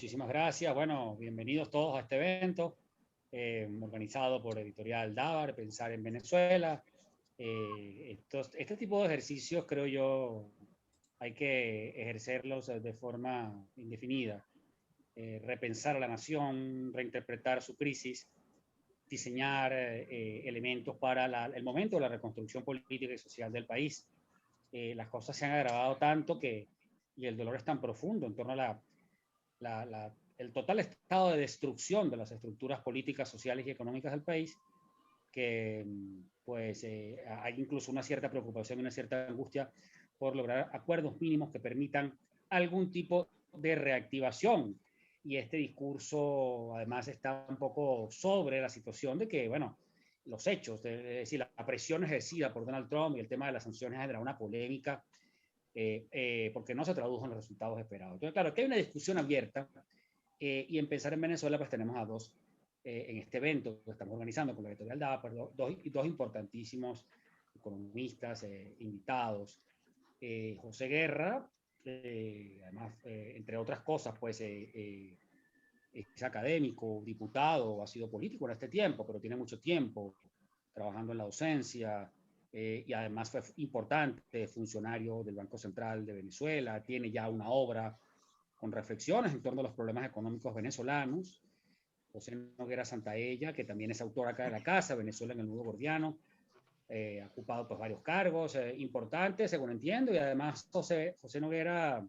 Muchísimas gracias. Bueno, bienvenidos todos a este evento organizado por Editorial Dávar, Pensar en Venezuela. Este tipo de ejercicios, creo yo, hay que ejercerlos de forma indefinida. Repensar a la nación, reinterpretar su crisis, diseñar elementos para el momento de la reconstrucción política y social del país. Las cosas se han agravado tanto y el dolor es tan profundo en torno a el total estado de destrucción de las estructuras políticas, sociales y económicas del país, que pues hay incluso una cierta preocupación y una cierta angustia por lograr acuerdos mínimos que permitan algún tipo de reactivación. Y este discurso además está un poco sobre la situación de que, bueno, los hechos, es decir, la presión ejercida por Donald Trump y el tema de las sanciones ha generado una polémica porque no se tradujo en los resultados esperados. Entonces, claro, que hay una discusión abierta y en Pensar en Venezuela, pues tenemos a dos en este evento que estamos organizando con la editorial Dávar, dos importantísimos economistas invitados. José Guerra, además, entre otras cosas, pues es académico, diputado, ha sido político en este tiempo, pero tiene mucho tiempo trabajando en la docencia, y además fue importante funcionario del Banco Central de Venezuela, tiene ya una obra con reflexiones en torno a los problemas económicos venezolanos. José Noguera Santaella, que también es autor acá de la casa, Venezuela en el Nudo Gordiano, ha ocupado pues varios cargos importantes, según entiendo, y además José Noguera,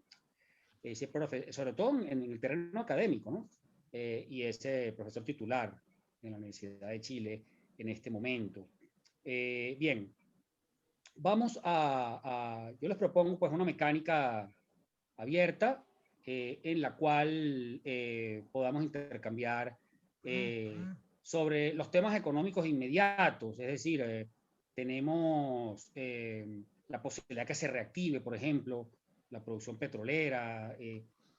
sobre todo en el terreno académico, ¿no? Y es profesor titular en la Universidad de Chile en este momento. Bien, yo les propongo pues una mecánica abierta en la cual podamos intercambiar sobre los temas económicos inmediatos, es decir, tenemos la posibilidad que se reactive, por ejemplo, la producción petrolera,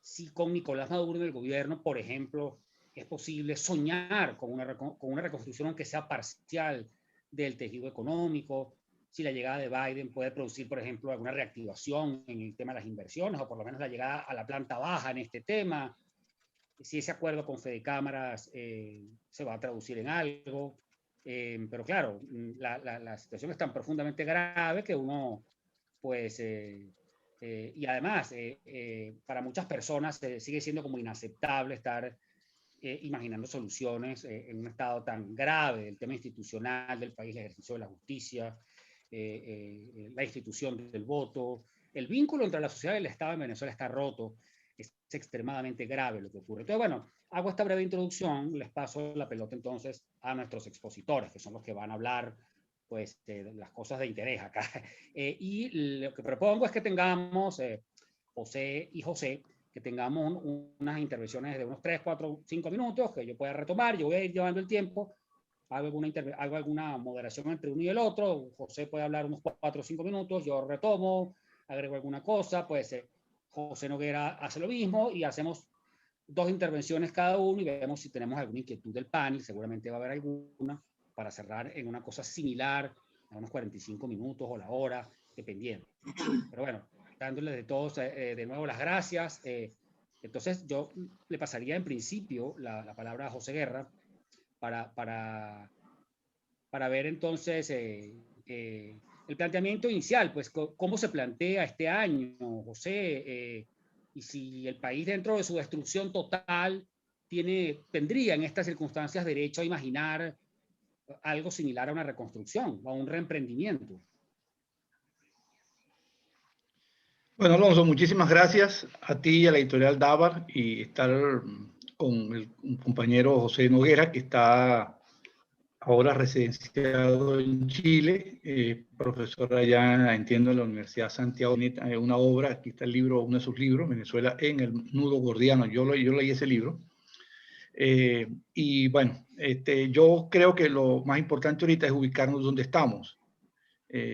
si con Nicolás Maduro en el gobierno, por ejemplo, es posible soñar con una reconstrucción, aunque sea parcial, del tejido económico, si la llegada de Biden puede producir, por ejemplo, alguna reactivación en el tema de las inversiones, o por lo menos la llegada a la planta baja en este tema, si ese acuerdo con Fede Cámaras se va a traducir en algo. Pero claro, la situación es tan profundamente grave que uno, pues, y además, para muchas personas sigue siendo como inaceptable estar imaginando soluciones en un estado tan grave, el tema institucional del país, el ejercicio de la justicia, la institución del voto, el vínculo entre la sociedad y el Estado en Venezuela está roto, es extremadamente grave lo que ocurre. Entonces, bueno, hago esta breve introducción, les paso la pelota entonces a nuestros expositores, que son los que van a hablar pues, de las cosas de interés acá. Y lo que propongo es que tengamos, José y José, que tengamos unas intervenciones de unos 3, 4, 5 minutos, que yo pueda retomar, yo voy a ir llevando el tiempo, hago alguna moderación entre uno y el otro, José puede hablar unos 4 o 5 minutos, yo retomo, agrego alguna cosa, pues José Noguera hace lo mismo y hacemos 2 intervenciones cada uno y vemos si tenemos alguna inquietud del panel, seguramente va a haber alguna, para cerrar en una cosa similar, a unos 45 minutos o la hora, dependiendo. Pero bueno, dándoles de todos de nuevo las gracias. Entonces yo le pasaría en principio la palabra a José Guerra para ver entonces el planteamiento inicial, pues cómo se plantea este año, José, y si el país dentro de su destrucción total tendría en estas circunstancias derecho a imaginar algo similar a una reconstrucción o a un reemprendimiento. Bueno, Alonso, muchísimas gracias a ti y a la editorial Dávar y estar con el compañero José Noguera, que está ahora residenciado en Chile, profesor allá, entiendo, en la Universidad de Santiago. Una obra, aquí está el libro, uno de sus libros, Venezuela en el Nudo Gordiano. Yo leí ese libro. Y bueno, yo creo que lo más importante ahorita es ubicarnos donde estamos.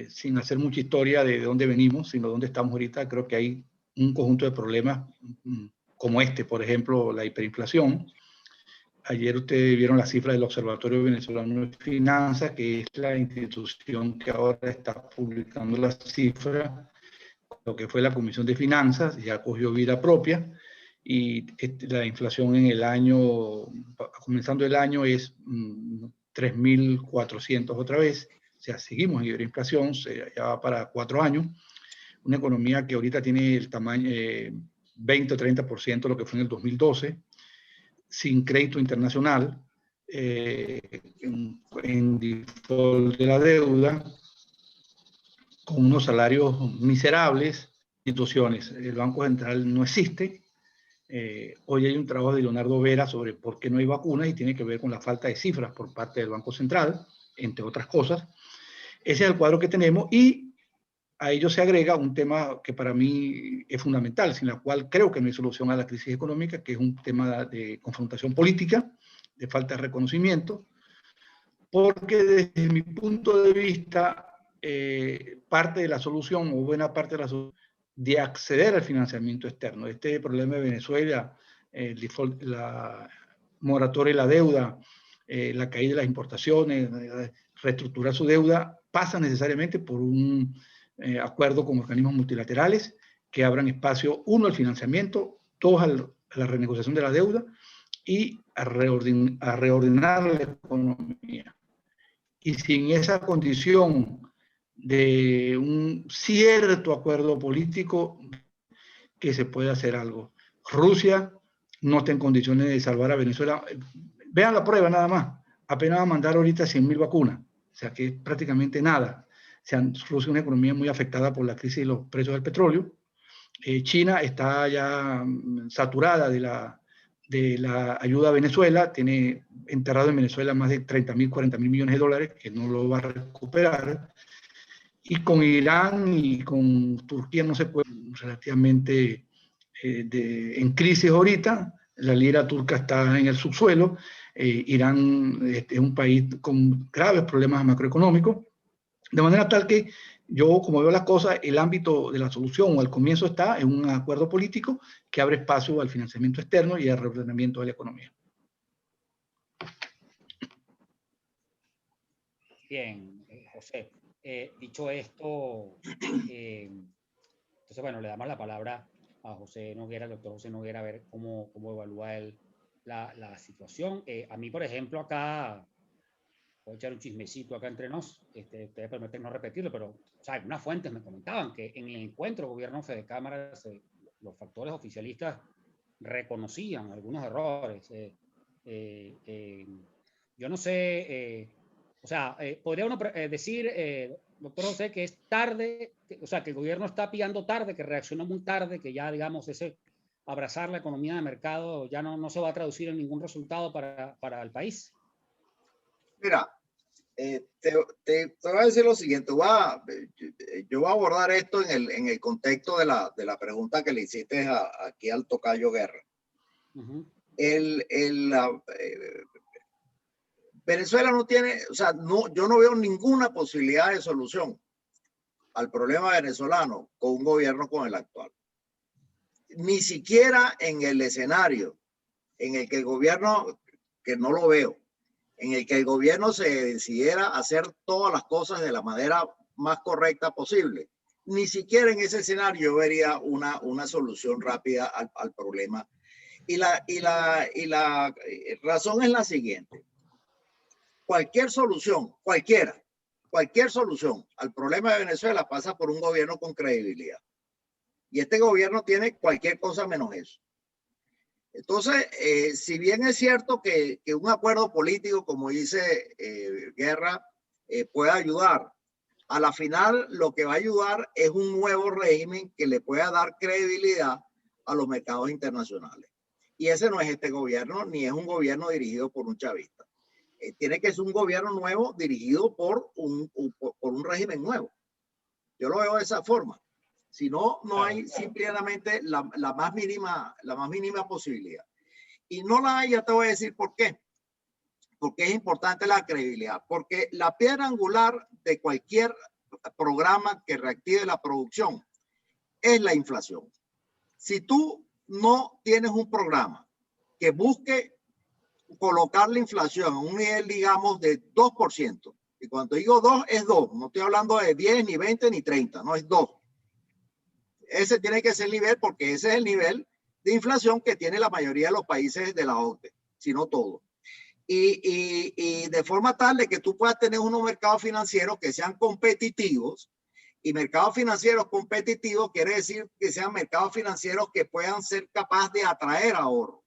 Sin hacer mucha historia de dónde venimos, sino dónde estamos ahorita. Creo que hay un conjunto de problemas como por ejemplo, la hiperinflación. Ayer ustedes vieron las cifras del Observatorio Venezolano de Finanzas, que es la institución que ahora está publicando las cifras. Lo que fue la Comisión de Finanzas ya cogió vida propia y la inflación en el año, comenzando el año, es 3.400 otra vez. O sea, seguimos en hiperinflación, ya va para 4 años. Una economía que ahorita tiene el tamaño 20 o 30% de lo que fue en el 2012, sin crédito internacional, en default de la deuda, con unos salarios miserables, instituciones. El Banco Central no existe. Hoy hay un trabajo de Leonardo Vera sobre por qué no hay vacunas y tiene que ver con la falta de cifras por parte del Banco Central, entre otras cosas. Ese es el cuadro que tenemos y a ello se agrega un tema que para mí es fundamental, sin la cual creo que no hay solución a la crisis económica, que es un tema de confrontación política, de falta de reconocimiento, porque desde mi punto de vista, parte de la solución, o buena parte de la solución, de acceder al financiamiento externo. Este problema de Venezuela, el default, la moratoria de la deuda, la caída de las importaciones, reestructurar su deuda, pasa necesariamente por un acuerdo con organismos multilaterales que abran espacio, uno, al financiamiento, dos, a la renegociación de la deuda y a reordenar la economía. Y sin esa condición de un cierto acuerdo político, que se puede hacer algo. Rusia no está en condiciones de salvar a Venezuela. Vean la prueba nada más. Apenas va a mandar ahorita 100.000 vacunas. O sea que es prácticamente nada. O sea, Rusia es una economía muy afectada por la crisis de los precios del petróleo. China está ya saturada de la ayuda a Venezuela. Tiene enterrado en Venezuela más de 30.000, 40.000 millones de dólares que no lo va a recuperar. Y con Irán y con Turquía no se puede, relativamente en crisis ahorita. La lira turca está en el subsuelo. Irán es un país con graves problemas macroeconómicos. De manera tal que yo, como veo las cosas, el ámbito de la solución o al comienzo está en un acuerdo político que abre espacio al financiamiento externo y al reordenamiento de la economía. Bien, José. Dicho esto, entonces, bueno, le damos la palabra a José Noguera, al doctor José Noguera, a ver cómo evalúa él la situación. A mí, por ejemplo, acá, voy a echar un chismecito acá entre nos, ustedes permiten no repetirlo, pero o sea, algunas fuentes me comentaban que en el encuentro gobierno-Fede Cámaras, los factores oficialistas reconocían algunos errores. Yo no sé, o sea, podría uno decir, doctor José, que es tarde, o sea, que el gobierno está pillando tarde, que reaccionó muy tarde, que ya, digamos, ese abrazar la economía de mercado ya no se va a traducir en ningún resultado para el país. Mira, te voy a decir lo siguiente. Yo voy a abordar esto en el contexto de la pregunta que le hiciste aquí al tocayo Guerra. Venezuela no tiene, o sea, yo no veo ninguna posibilidad de solución al problema venezolano con un gobierno como el actual. Ni siquiera en el escenario en el que el gobierno, que no lo veo, en el que el gobierno se decidiera hacer todas las cosas de la manera más correcta posible. Ni siquiera en ese escenario yo vería una solución rápida al problema. Y la razón es la siguiente. Cualquier solución, cualquier solución al problema de Venezuela pasa por un gobierno con credibilidad. Y este gobierno tiene cualquier cosa menos eso. Entonces, si bien es cierto que un acuerdo político, como dice Guerra, puede ayudar, a la final lo que va a ayudar es un nuevo régimen que le pueda dar credibilidad a los mercados internacionales. Y ese no es este gobierno, ni es un gobierno dirigido por un chavista. Tiene que ser un gobierno nuevo dirigido por un régimen nuevo. Yo lo veo de esa forma. Si no, no hay simplemente la más mínima posibilidad. Y no la hay, ya te voy a decir por qué. Porque es importante la credibilidad. Porque la piedra angular de cualquier programa que reactive la producción es la inflación. Si tú no tienes un programa que busque colocar la inflación a un nivel, digamos, de 2%, y cuando digo 2, es 2, no estoy hablando de 10, ni 20, ni 30, no es 2. Ese tiene que ser el nivel porque ese es el nivel de inflación que tiene la mayoría de los países de la OCDE, si no todos. Y de forma tal de que tú puedas tener unos mercados financieros que sean competitivos, y mercados financieros competitivos quiere decir que sean mercados financieros que puedan ser capaces de atraer ahorro.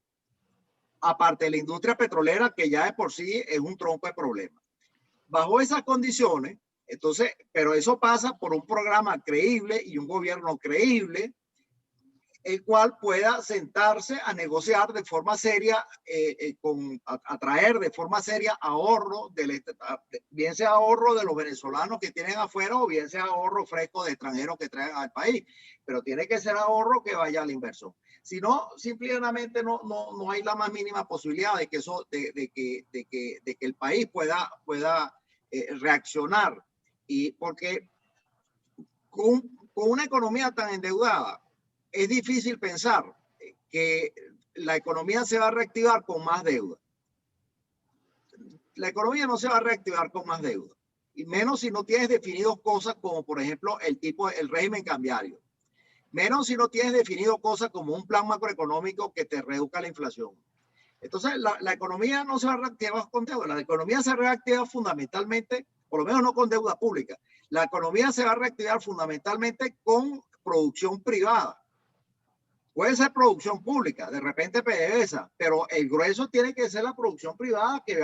Aparte de la industria petrolera, que ya de por sí es un tronco de problemas. Bajo esas condiciones, entonces, pero eso pasa por un programa creíble y un gobierno creíble, el cual pueda sentarse a negociar de forma seria, atraer de forma seria ahorro, bien sea ahorro de los venezolanos que tienen afuera o bien sea ahorro fresco de extranjeros que traen al país, pero tiene que ser ahorro que vaya a la inversión. Si no, simplemente no hay la más mínima posibilidad de que eso, de que el país pueda reaccionar. Y porque con una economía tan endeudada, es difícil pensar que la economía se va a reactivar con más deuda. La economía no se va a reactivar con más deuda, y menos si no tienes definido cosas como, por ejemplo, el régimen cambiario. Menos si no tienes definido cosas como un plan macroeconómico que te reduzca la inflación. Entonces, la economía no se va a reactivar con deuda. La economía se reactiva fundamentalmente, por lo menos no con deuda pública. La economía se va a reactivar fundamentalmente con producción privada. Puede ser producción pública, de repente PDVSA, pero el grueso tiene que ser la producción privada que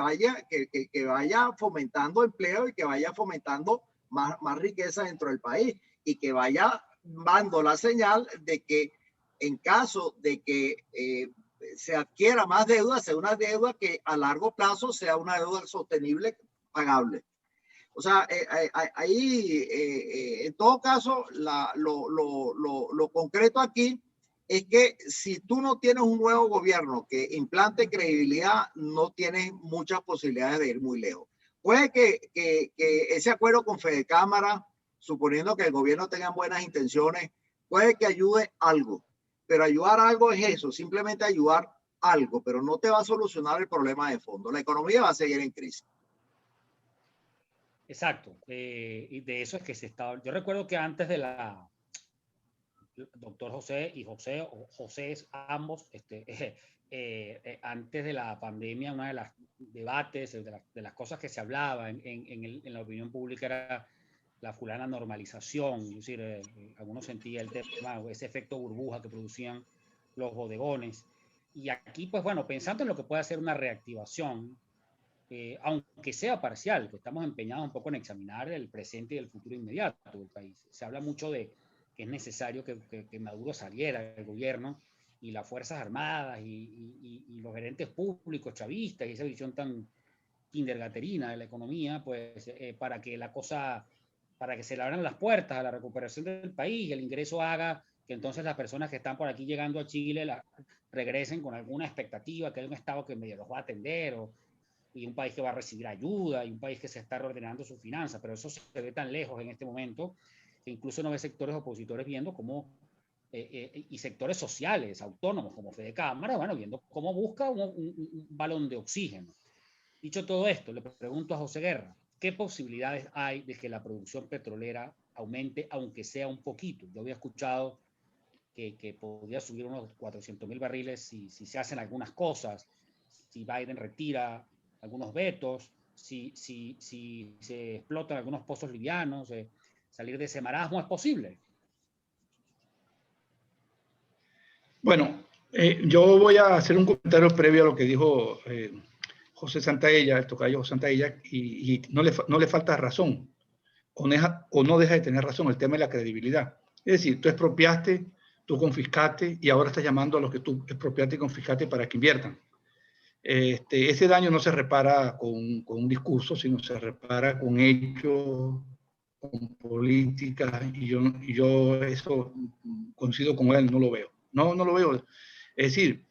vaya fomentando empleo y que vaya fomentando más riqueza dentro del país y que vaya dando la señal de que en caso de que se adquiera más deuda, sea una deuda que a largo plazo sea una deuda sostenible, pagable. O sea, ahí, en todo caso, lo concreto aquí es que si tú no tienes un nuevo gobierno que implante credibilidad, no tienes muchas posibilidades de ir muy lejos. Puede que ese acuerdo con Fedecámara, suponiendo que el gobierno tenga buenas intenciones, puede que ayude algo, pero ayudar algo es eso, simplemente ayudar algo, pero no te va a solucionar el problema de fondo. La economía va a seguir en crisis. Exacto, y de eso es que se estaba. Yo recuerdo que antes de la doctor José y José, o José ambos, antes de la pandemia, una de las debates, de las cosas que se hablaba en la opinión pública era la fulana normalización, es decir, algunos sentían el tema, ese efecto burbuja que producían los bodegones. Y aquí, pues bueno, pensando en lo que puede ser una reactivación, aunque sea parcial, que estamos empeñados un poco en examinar el presente y el futuro inmediato del país. Se habla mucho de que es necesario que Maduro saliera del gobierno y las Fuerzas Armadas y los gerentes públicos chavistas y esa visión tan kindergartenina de la economía, pues para que se le abran las puertas a la recuperación del país y el ingreso haga que entonces las personas que están por aquí llegando a Chile regresen con alguna expectativa, que hay un Estado que medio los va a atender, y un país que va a recibir ayuda, y un país que se está reordenando sus finanzas, pero eso se ve tan lejos en este momento que incluso no ve sectores opositores viendo cómo, y sectores sociales, autónomos como Fedecámara, bueno, viendo cómo busca un balón de oxígeno. Dicho todo esto, le pregunto a José Guerra, ¿qué posibilidades hay de que la producción petrolera aumente, aunque sea un poquito? Yo había escuchado que podría subir unos 400.000 barriles si se hacen algunas cosas, si Biden retira algunos vetos, si se explotan algunos pozos livianos, salir de ese marasmo es posible. Bueno, yo voy a hacer un comentario previo a lo que dijo José Santaella, el tocayo José Santaella, y no le falta razón, o no deja de tener razón, el tema de la credibilidad. Es decir, tú expropiaste, tú confiscaste, y ahora estás llamando a los que tú expropiaste y confiscaste para que inviertan. Ese daño no se repara con un discurso, sino se repara con hechos, con políticas, y yo eso coincido con él, no lo veo. No lo veo. Es decir,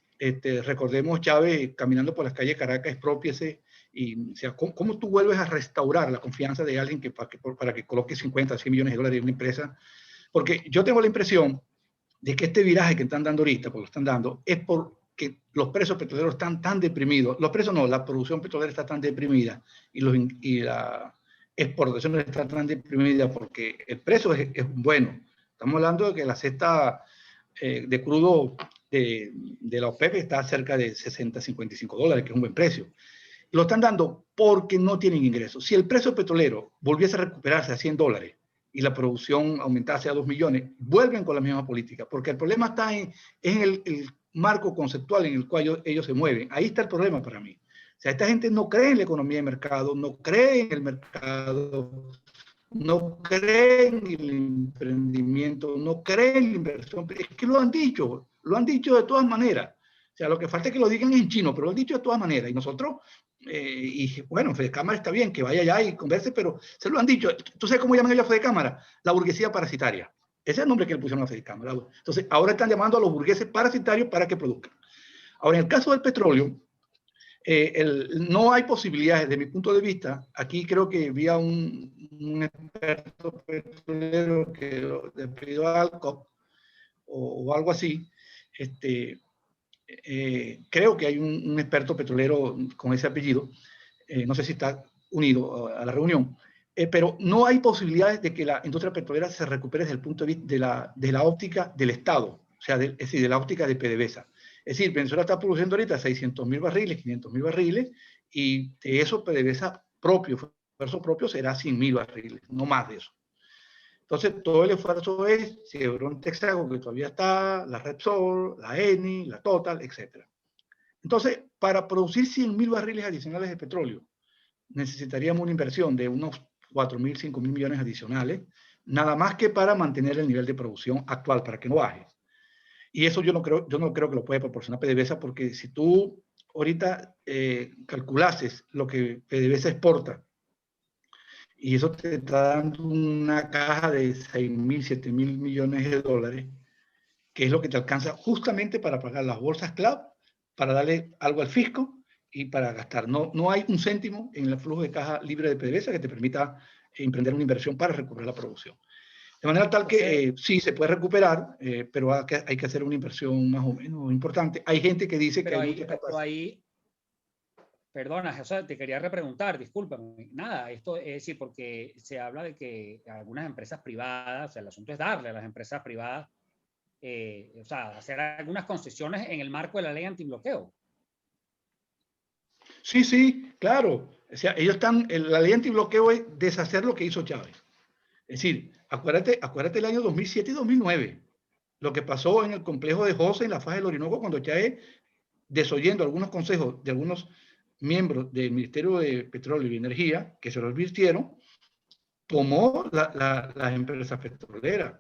recordemos Chávez caminando por las calles de Caracas, expropiese, y o sea, ¿cómo tú vuelves a restaurar la confianza de alguien para que coloque 50, 100 millones de dólares en una empresa? Porque yo tengo la impresión de que este viraje que están dando ahorita, porque lo están dando, es porque los precios petroleros están tan deprimidos. Los precios no, la producción petrolera está tan deprimida y la exportación está tan deprimida porque el precio es bueno. Estamos hablando de que la cesta de crudo de la OPEP está cerca de 60, 55 dólares, que es un buen precio. Lo están dando porque no tienen ingresos. Si el precio petrolero volviese a recuperarse a 100 dólares y la producción aumentase a 2 millones, vuelven con la misma política, porque el problema está en el marco conceptual en el cual ellos se mueven. Ahí está el problema para mí. O sea, esta gente no cree en la economía de mercado, no cree en el mercado, no cree en el emprendimiento, no cree en la inversión. Es que lo han dicho de todas maneras. O sea, lo que falta es que lo digan en chino, pero lo han dicho de todas maneras. Y nosotros, y bueno, Fede Cámara está bien, que vaya allá y converse, pero se lo han dicho. ¿Tú sabes cómo llaman ellos a Fede Cámara? La burguesía parasitaria. Ese es el nombre que le pusieron a Fede Cámara. Entonces, ahora están llamando a los burgueses parasitarios para que produzcan. Ahora, en el caso del petróleo, no hay posibilidades, desde mi punto de vista. Aquí creo que había un experto petrolero que le pidió algo o algo así. Creo que hay un experto petrolero con ese apellido, no sé si está unido a la reunión, pero no hay posibilidades de que la industria petrolera se recupere desde el punto de vista de la óptica del Estado, o sea, es decir, de la óptica de PDVSA. Es decir, Venezuela está produciendo ahorita 600.000 barriles, 500.000 barriles, y de eso PDVSA propio, esfuerzo propio será 100.000 barriles, no más de eso. Entonces, todo el esfuerzo es Chevron Texaco, que todavía está, la Repsol, la Eni, la Total, etc. Entonces, para producir 100.000 barriles adicionales de petróleo, necesitaríamos una inversión de unos 4.000, 5.000 millones adicionales, nada más que para mantener el nivel de producción actual, para que no baje. Y eso yo no creo que lo puede proporcionar PDVSA, porque si tú ahorita calculases lo que PDVSA exporta, y eso te está dando una caja de 6.000, 7.000 millones de dólares, que es lo que te alcanza justamente para pagar las bolsas CLAP, para darle algo al fisco y para gastar. No hay un céntimo en el flujo de caja libre de PDVSA que te permita emprender una inversión para recuperar la producción. De manera tal que sí se puede recuperar, pero hay que hacer una inversión más o menos importante. Hay gente que dice que hay mucha capacidad. Perdona, José, te quería repreguntar, discúlpame. Nada, esto es decir, porque se habla de que algunas empresas privadas, o sea, el asunto es darle a las empresas privadas, o sea, hacer algunas concesiones en el marco de la ley antibloqueo. Sí, sí, claro. O sea, ellos están, la ley antibloqueo es deshacer lo que hizo Chávez. Es decir, acuérdate el año 2007 y 2009, lo que pasó en el complejo de José, en la faja del Orinoco, cuando Chávez, desoyendo algunos consejos de algunos miembros del Ministerio de Petróleo y Energía, que se lo advirtieron, tomó las empresas petroleras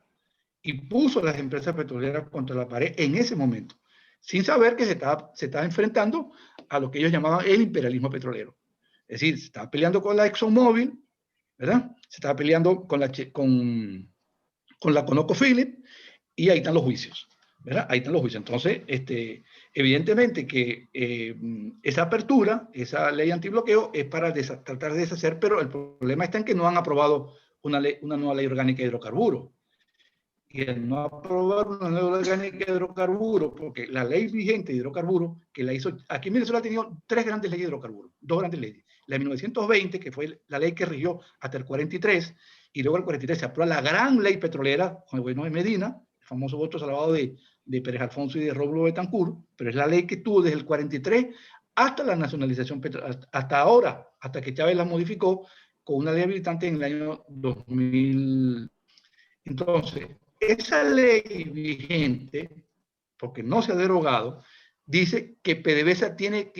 y puso las empresas petroleras contra la pared en ese momento, sin saber que se estaba enfrentando a lo que ellos llamaban el imperialismo petrolero. Es decir, se estaba peleando con la ExxonMobil, ¿verdad? Se estaba peleando con la ConocoPhillips, y ahí están los juicios, ¿verdad? Ahí están los juicios. Entonces, evidentemente que esa apertura, esa ley antibloqueo es para tratar de deshacer, pero el problema está en que no han aprobado una nueva ley orgánica de hidrocarburos. Y el no aprobar una nueva ley orgánica de hidrocarburos, porque la ley vigente de hidrocarburos, que la hizo, aquí en Venezuela ha tenido 3 grandes leyes de hidrocarburos, 2 grandes leyes. La de 1920, que fue la ley que rigió hasta el 43, y luego el 43 se aprueba la gran ley petrolera con el gobierno de Medina, el famoso voto salvado de Pérez Alfonso y de Rómulo Betancourt, pero es la ley que tuvo desde el 43 hasta la nacionalización petrolera, hasta ahora, hasta que Chávez la modificó con una ley habilitante en el año 2000. Entonces, esa ley vigente, porque no se ha derogado, dice que PDVSA tiene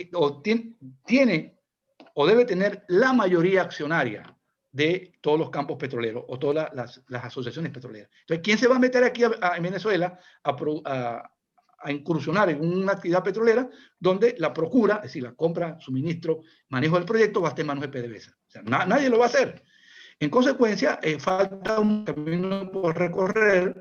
o debe tener la mayoría accionaria de todos los campos petroleros o todas las asociaciones petroleras. Entonces, ¿quién se va a meter aquí en Venezuela a incursionar en una actividad petrolera donde la procura, es decir, la compra, suministro, manejo del proyecto va a estar en manos de PDVSA? O sea, nadie lo va a hacer. En consecuencia, falta un camino por recorrer.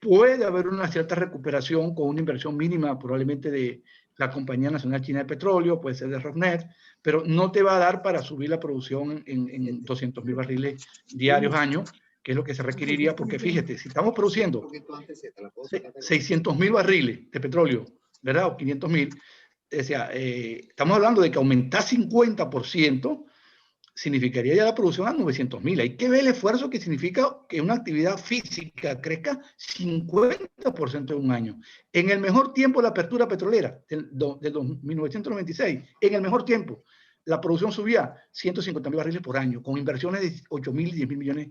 Puede haber una cierta recuperación con una inversión mínima probablemente de la Compañía Nacional China de Petróleo, puede ser de Rosneft, pero no te va a dar para subir la producción en 200.000 barriles diarios año, que es lo que se requeriría, porque fíjate, si estamos produciendo 600.000 barriles de petróleo, ¿verdad? O 500.000, o sea, estamos hablando de que aumentar 50%, significaría ya la producción a 900.000. Hay que ver el esfuerzo que significa que una actividad física crezca 50% en un año. En el mejor tiempo de la apertura petrolera, del 1996, en el mejor tiempo, la producción subía 150.000 barriles por año, con inversiones de 8.000 y 10.000 millones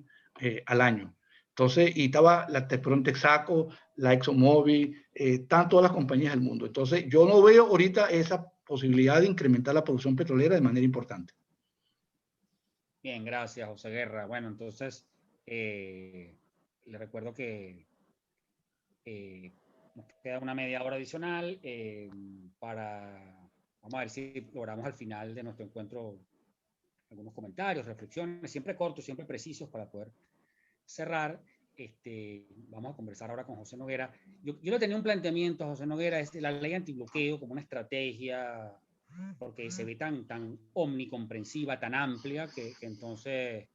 al año. Entonces, y estaba la Teflon Texaco, la ExxonMobil, están todas las compañías del mundo. Entonces, yo no veo ahorita esa posibilidad de incrementar la producción petrolera de manera importante. Bien, gracias, José Guerra. Bueno, entonces, le recuerdo que nos queda una media hora adicional vamos a ver si logramos al final de nuestro encuentro algunos comentarios, reflexiones, siempre cortos, siempre precisos para poder cerrar. Vamos a conversar ahora con José Noguera. Yo le tenía un planteamiento a José Noguera, es la ley antibloqueo como una estrategia, porque se ve tan omnicomprensiva, tan amplia, que entonces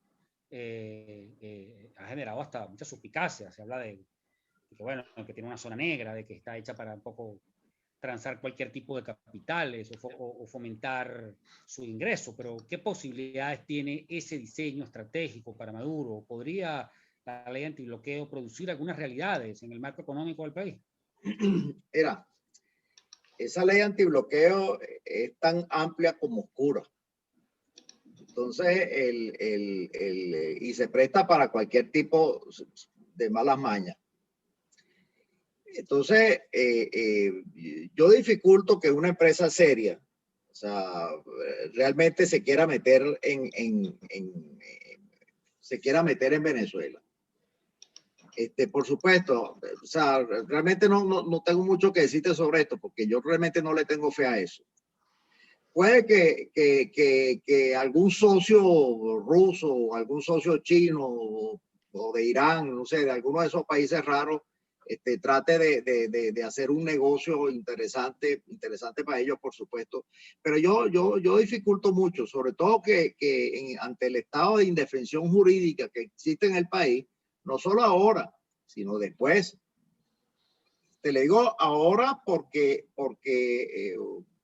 ha generado hasta mucha suspicacia. Se habla de que, bueno, que tiene una zona negra, de que está hecha para un poco transar cualquier tipo de capitales o fomentar su ingreso, pero ¿qué posibilidades tiene ese diseño estratégico para Maduro? ¿Podría la ley antibloqueo producir algunas realidades en el marco económico del país? Mira, esa ley antibloqueo es tan amplia como oscura. Entonces, y se presta para cualquier tipo de malas mañas. Entonces, yo dificulto que una empresa seria, o sea, realmente se quiera meter en Venezuela. Por supuesto, o sea, realmente no tengo mucho que decirte sobre esto, porque yo realmente no le tengo fe a eso. Puede que algún socio ruso o algún socio chino o de Irán, no sé, de alguno de esos países raros, trate de hacer un negocio interesante para ellos, por supuesto. Pero yo dificulto mucho, sobre todo que ante el estado de indefensión jurídica que existe en el país, no solo ahora, sino después. Te le digo ahora porque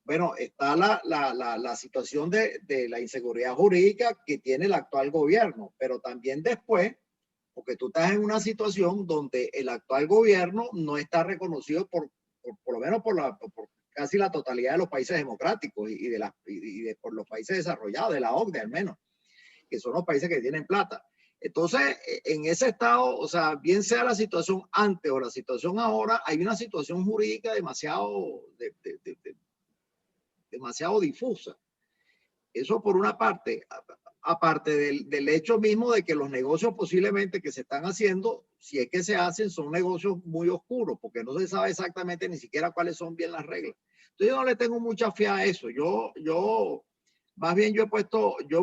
bueno, está la situación de la inseguridad jurídica que tiene el actual gobierno, pero también después, porque tú estás en una situación donde el actual gobierno no está reconocido por lo menos por casi la totalidad de los países democráticos y por los países desarrollados, de la OCDE al menos, que son los países que tienen plata. Entonces, en ese estado, o sea, bien sea la situación antes o la situación ahora, hay una situación jurídica demasiado difusa. Eso por una parte, aparte del hecho mismo de que los negocios posiblemente que se están haciendo, si es que se hacen, son negocios muy oscuros, porque no se sabe exactamente ni siquiera cuáles son bien las reglas. Entonces yo no le tengo mucha fe a eso. Más bien yo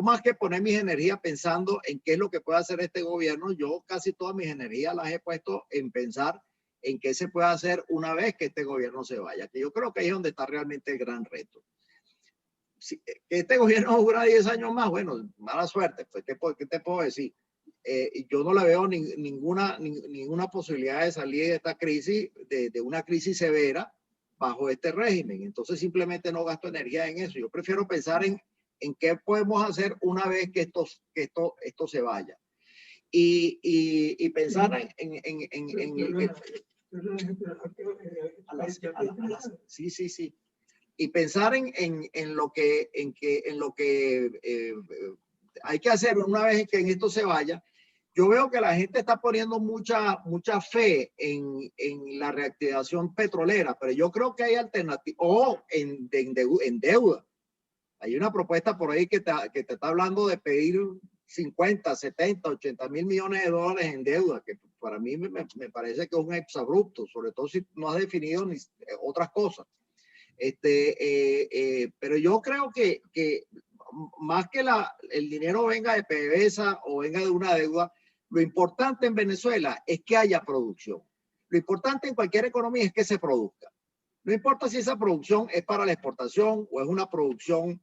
más que poner mis energías pensando en qué es lo que puede hacer este gobierno, yo casi todas mis energías las he puesto en pensar en qué se puede hacer una vez que este gobierno se vaya, que yo creo que ahí es donde está realmente el gran reto. Si este gobierno dura 10 años más, bueno, mala suerte, pues, ¿qué te puedo decir? Yo no le veo ninguna posibilidad de salir de esta crisis, de una crisis severa bajo este régimen. Entonces simplemente no gasto energía en eso. Yo prefiero pensar en qué podemos hacer una vez que esto se vaya. Y pensar sí. Y pensar en lo que hay que hacer una vez que en esto se vaya. Yo veo que la gente está poniendo mucha fe en la reactivación petrolera, pero yo creo que hay alternativas, o en deuda. Hay una propuesta por ahí que te está hablando de pedir 50, 70, 80 mil millones de dólares en deuda, que para mí me parece que es un exabrupto, sobre todo si no has definido ni otras cosas. Pero yo creo que más que el dinero venga de PDVSA o venga de una deuda, lo importante en Venezuela es que haya producción. Lo importante en cualquier economía es que se produzca. No importa si esa producción es para la exportación o es una producción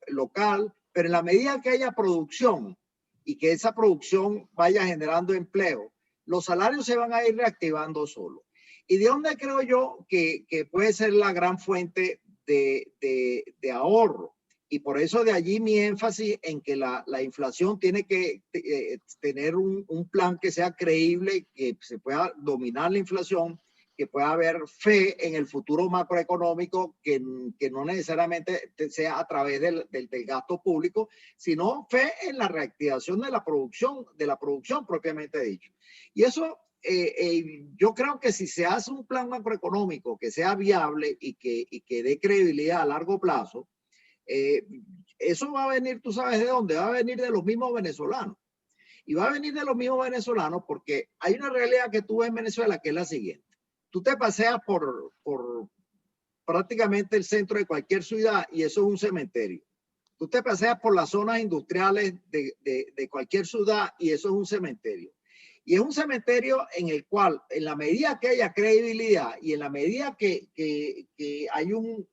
local, pero en la medida que haya producción y que esa producción vaya generando empleo, los salarios se van a ir reactivando solos. ¿Y de dónde creo yo que puede ser la gran fuente de ahorro? Y por eso de allí mi énfasis en que la inflación tiene que tener un plan que sea creíble, que se pueda dominar la inflación, que pueda haber fe en el futuro macroeconómico, que no necesariamente sea a través del gasto público, sino fe en la reactivación de la producción propiamente dicho. Y eso, yo creo que si se hace un plan macroeconómico que sea viable y que dé credibilidad a largo plazo, eso va a venir, tú sabes de dónde, va a venir de los mismos venezolanos. Y va a venir de los mismos venezolanos porque hay una realidad que tú ves en Venezuela que es la siguiente. Tú te paseas por prácticamente el centro de cualquier ciudad y eso es un cementerio. Tú te paseas por las zonas industriales de cualquier ciudad y eso es un cementerio. Y es un cementerio en el cual, en la medida que haya credibilidad y en la medida que hay un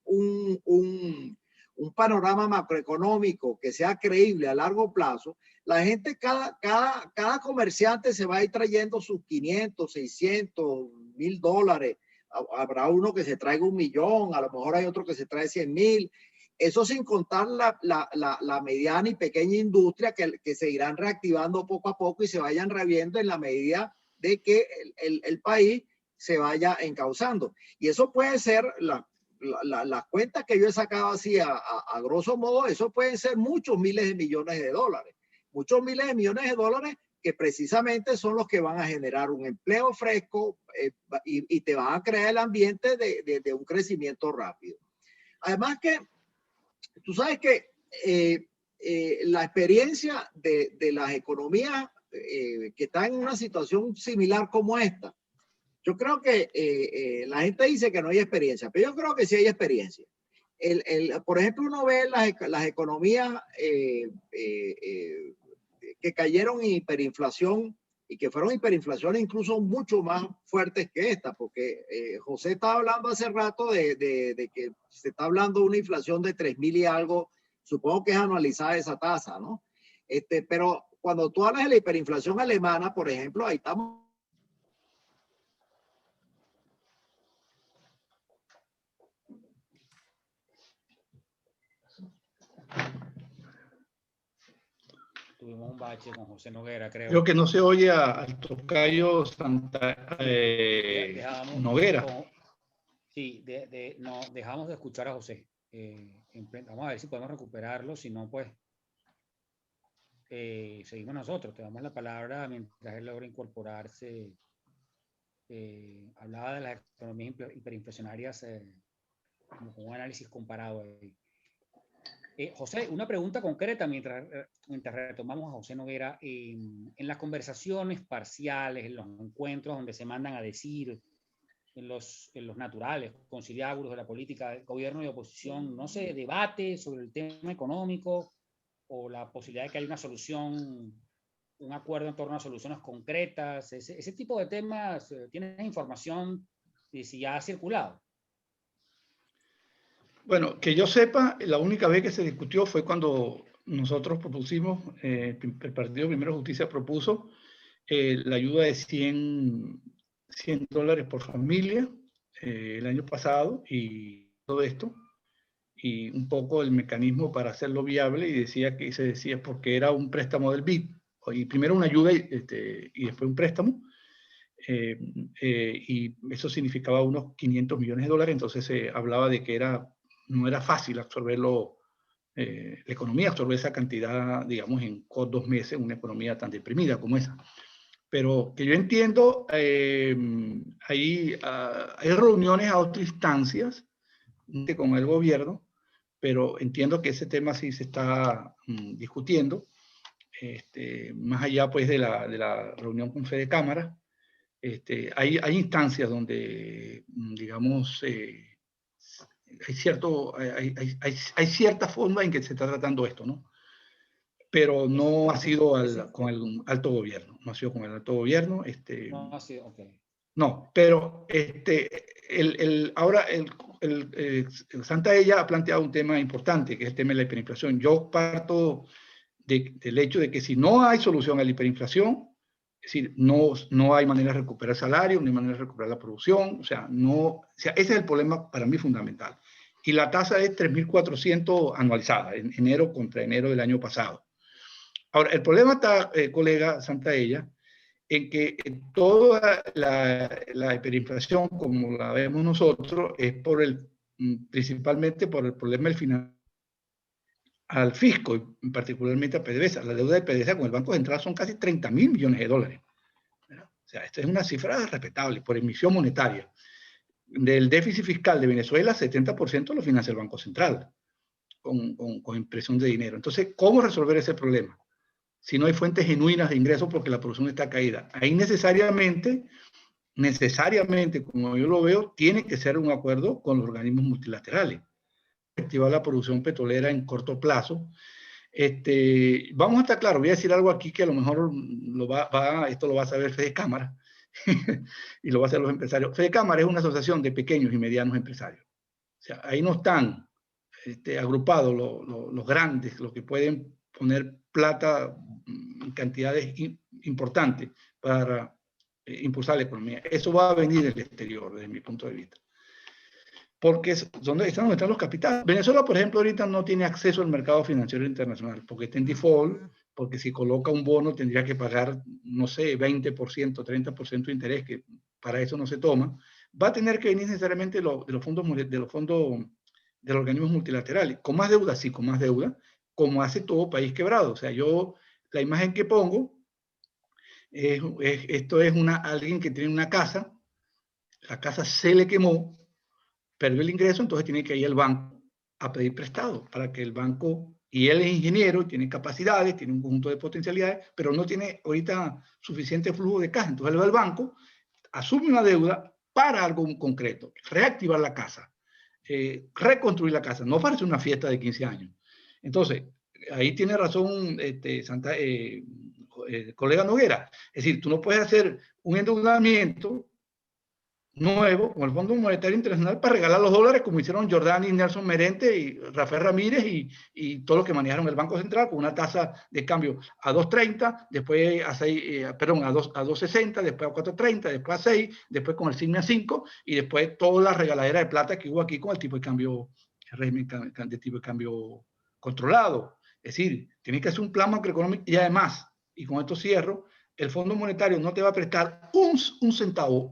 panorama macroeconómico que sea creíble a largo plazo, la gente, cada comerciante se va a ir trayendo sus 500, 600, $1,000. Habrá uno que se traiga 1,000,000, a lo mejor hay otro que se trae 100,000. Eso sin contar la mediana y pequeña industria que se irán reactivando poco a poco y se vayan reviendo en la medida de que el país se vaya encauzando. Y eso puede ser las cuentas que yo he sacado así a grosso modo, eso pueden ser muchos miles de millones de dólares. Muchos miles de millones de dólares que precisamente son los que van a generar un empleo fresco y te van a crear el ambiente de un crecimiento rápido. Además que tú sabes que la experiencia de las economías que están en una situación similar como esta, yo creo que la gente dice que no hay experiencia, pero yo creo que sí hay experiencia. Por ejemplo, uno ve las economías que cayeron en hiperinflación y que fueron hiperinflaciones incluso mucho más fuertes que esta, porque José estaba hablando hace rato de que se está hablando de una inflación de 3,000 y algo, supongo que es anualizada esa tasa, ¿no? Pero cuando tú hablas de la hiperinflación alemana, por ejemplo, ahí estamos. Tuvimos un bache con José Noguera, creo. Creo que no se oye al tocayo Noguera. Sí, no, dejamos de escuchar a José. Vamos a ver si podemos recuperarlo, si no, pues seguimos nosotros. Te damos la palabra mientras él logra incorporarse. Hablaba de las economías hiperinflacionarias como con un análisis comparado ahí. José, una pregunta concreta mientras retomamos a José Noguera. En las conversaciones parciales, en los encuentros donde se mandan a decir, en los naturales, conciliábulos de la política, gobierno y oposición, no se debate sobre el tema económico o la posibilidad de que haya una solución, un acuerdo en torno a soluciones concretas, ese tipo de temas. ¿Tienes información de si ya ha circulado? Bueno, que yo sepa, la única vez que se discutió fue cuando nosotros propusimos, el Partido Primero Justicia propuso la ayuda de $100 por familia el año pasado y todo esto, y un poco el mecanismo para hacerlo viable, y se decía porque era un préstamo del BID, y primero una ayuda y después un préstamo, y eso significaba unos $500 millones, entonces se hablaba de que no era fácil absorberlo, la economía absorber esa cantidad, digamos, en 2 meses, una economía tan deprimida como esa. Pero que yo entiendo, hay reuniones a otras instancias con el gobierno, pero entiendo que ese tema sí se está discutiendo, más allá pues de la reunión con Fede Cámara. Hay instancias donde, digamos, hay cierta forma en que se está tratando esto, ¿no? Pero no ha sido con el alto gobierno, no ha sido con el alto gobierno. No ha sido, ok. No, pero ahora el Santaella ha planteado un tema importante, que es el tema de la hiperinflación. Yo parto del hecho de que si no hay solución a la hiperinflación, es decir, no hay manera de recuperar salario, no hay manera de recuperar la producción, ese es el problema para mí fundamental. y la tasa es 3.400 anualizada, en enero contra enero del año pasado. Ahora, el problema está, colega Santaella, en que toda la hiperinflación, como la vemos nosotros, es principalmente por el problema del financiamiento al fisco, y particularmente a PDVSA. La deuda de PDVSA con el Banco Central son casi 30.000 millones de dólares. ¿Verdad? O sea, esta es una cifra respetable por emisión monetaria. Del déficit fiscal de Venezuela, 70% lo financia el Banco Central con impresión de dinero. Entonces, ¿cómo resolver ese problema? Si no hay fuentes genuinas de ingresos porque la producción está caída. Ahí necesariamente, como yo lo veo, tiene que ser un acuerdo con los organismos multilaterales. Activar la producción petrolera en corto plazo. Vamos a estar claros, voy a decir algo aquí que a lo mejor esto lo va a saber Fede Cámara y lo va a hacer los empresarios. Fede Cámara es una asociación de pequeños y medianos empresarios. O sea, ahí no están agrupados los grandes, los que pueden poner plata en cantidades importantes para impulsar la economía. Eso va a venir del exterior, desde mi punto de vista. Porque donde están los capitales. Venezuela, por ejemplo, ahorita no tiene acceso al mercado financiero internacional, porque está en default, porque si coloca un bono tendría que pagar, no sé, 20%, 30% de interés, que para eso no se toma. Va a tener que venir necesariamente de los fondos de los organismos multilaterales. Con más deuda, sí, con más deuda, como hace todo país quebrado. O sea, la imagen que pongo, esto es alguien que tiene una casa, la casa se le quemó, perdió el ingreso, entonces tiene que ir al banco a pedir prestado para que el banco, y él es ingeniero, tiene capacidades, tiene un conjunto de potencialidades, pero no tiene ahorita suficiente flujo de caja. Entonces él va al banco, asume una deuda para algo concreto, reactivar la casa, reconstruir la casa, no para hacer una fiesta de 15 años. Entonces, ahí tiene razón colega Noguera. Es decir, tú no puedes hacer un endeudamiento nuevo con el Fondo Monetario Internacional para regalar los dólares como hicieron Jordani, Nelson Merente y Rafael Ramírez y todo lo que manejaron el Banco Central con una tasa de cambio a 2.30, después a 2.60, después a 4.30, después a 6, después con el signo a 5 y después toda la regaladera de plata que hubo aquí con el tipo de cambio, el régimen de tipo de cambio controlado. Es decir, tiene que hacer un plan macroeconómico y además, y con esto cierro, el Fondo Monetario no te va a prestar un centavo,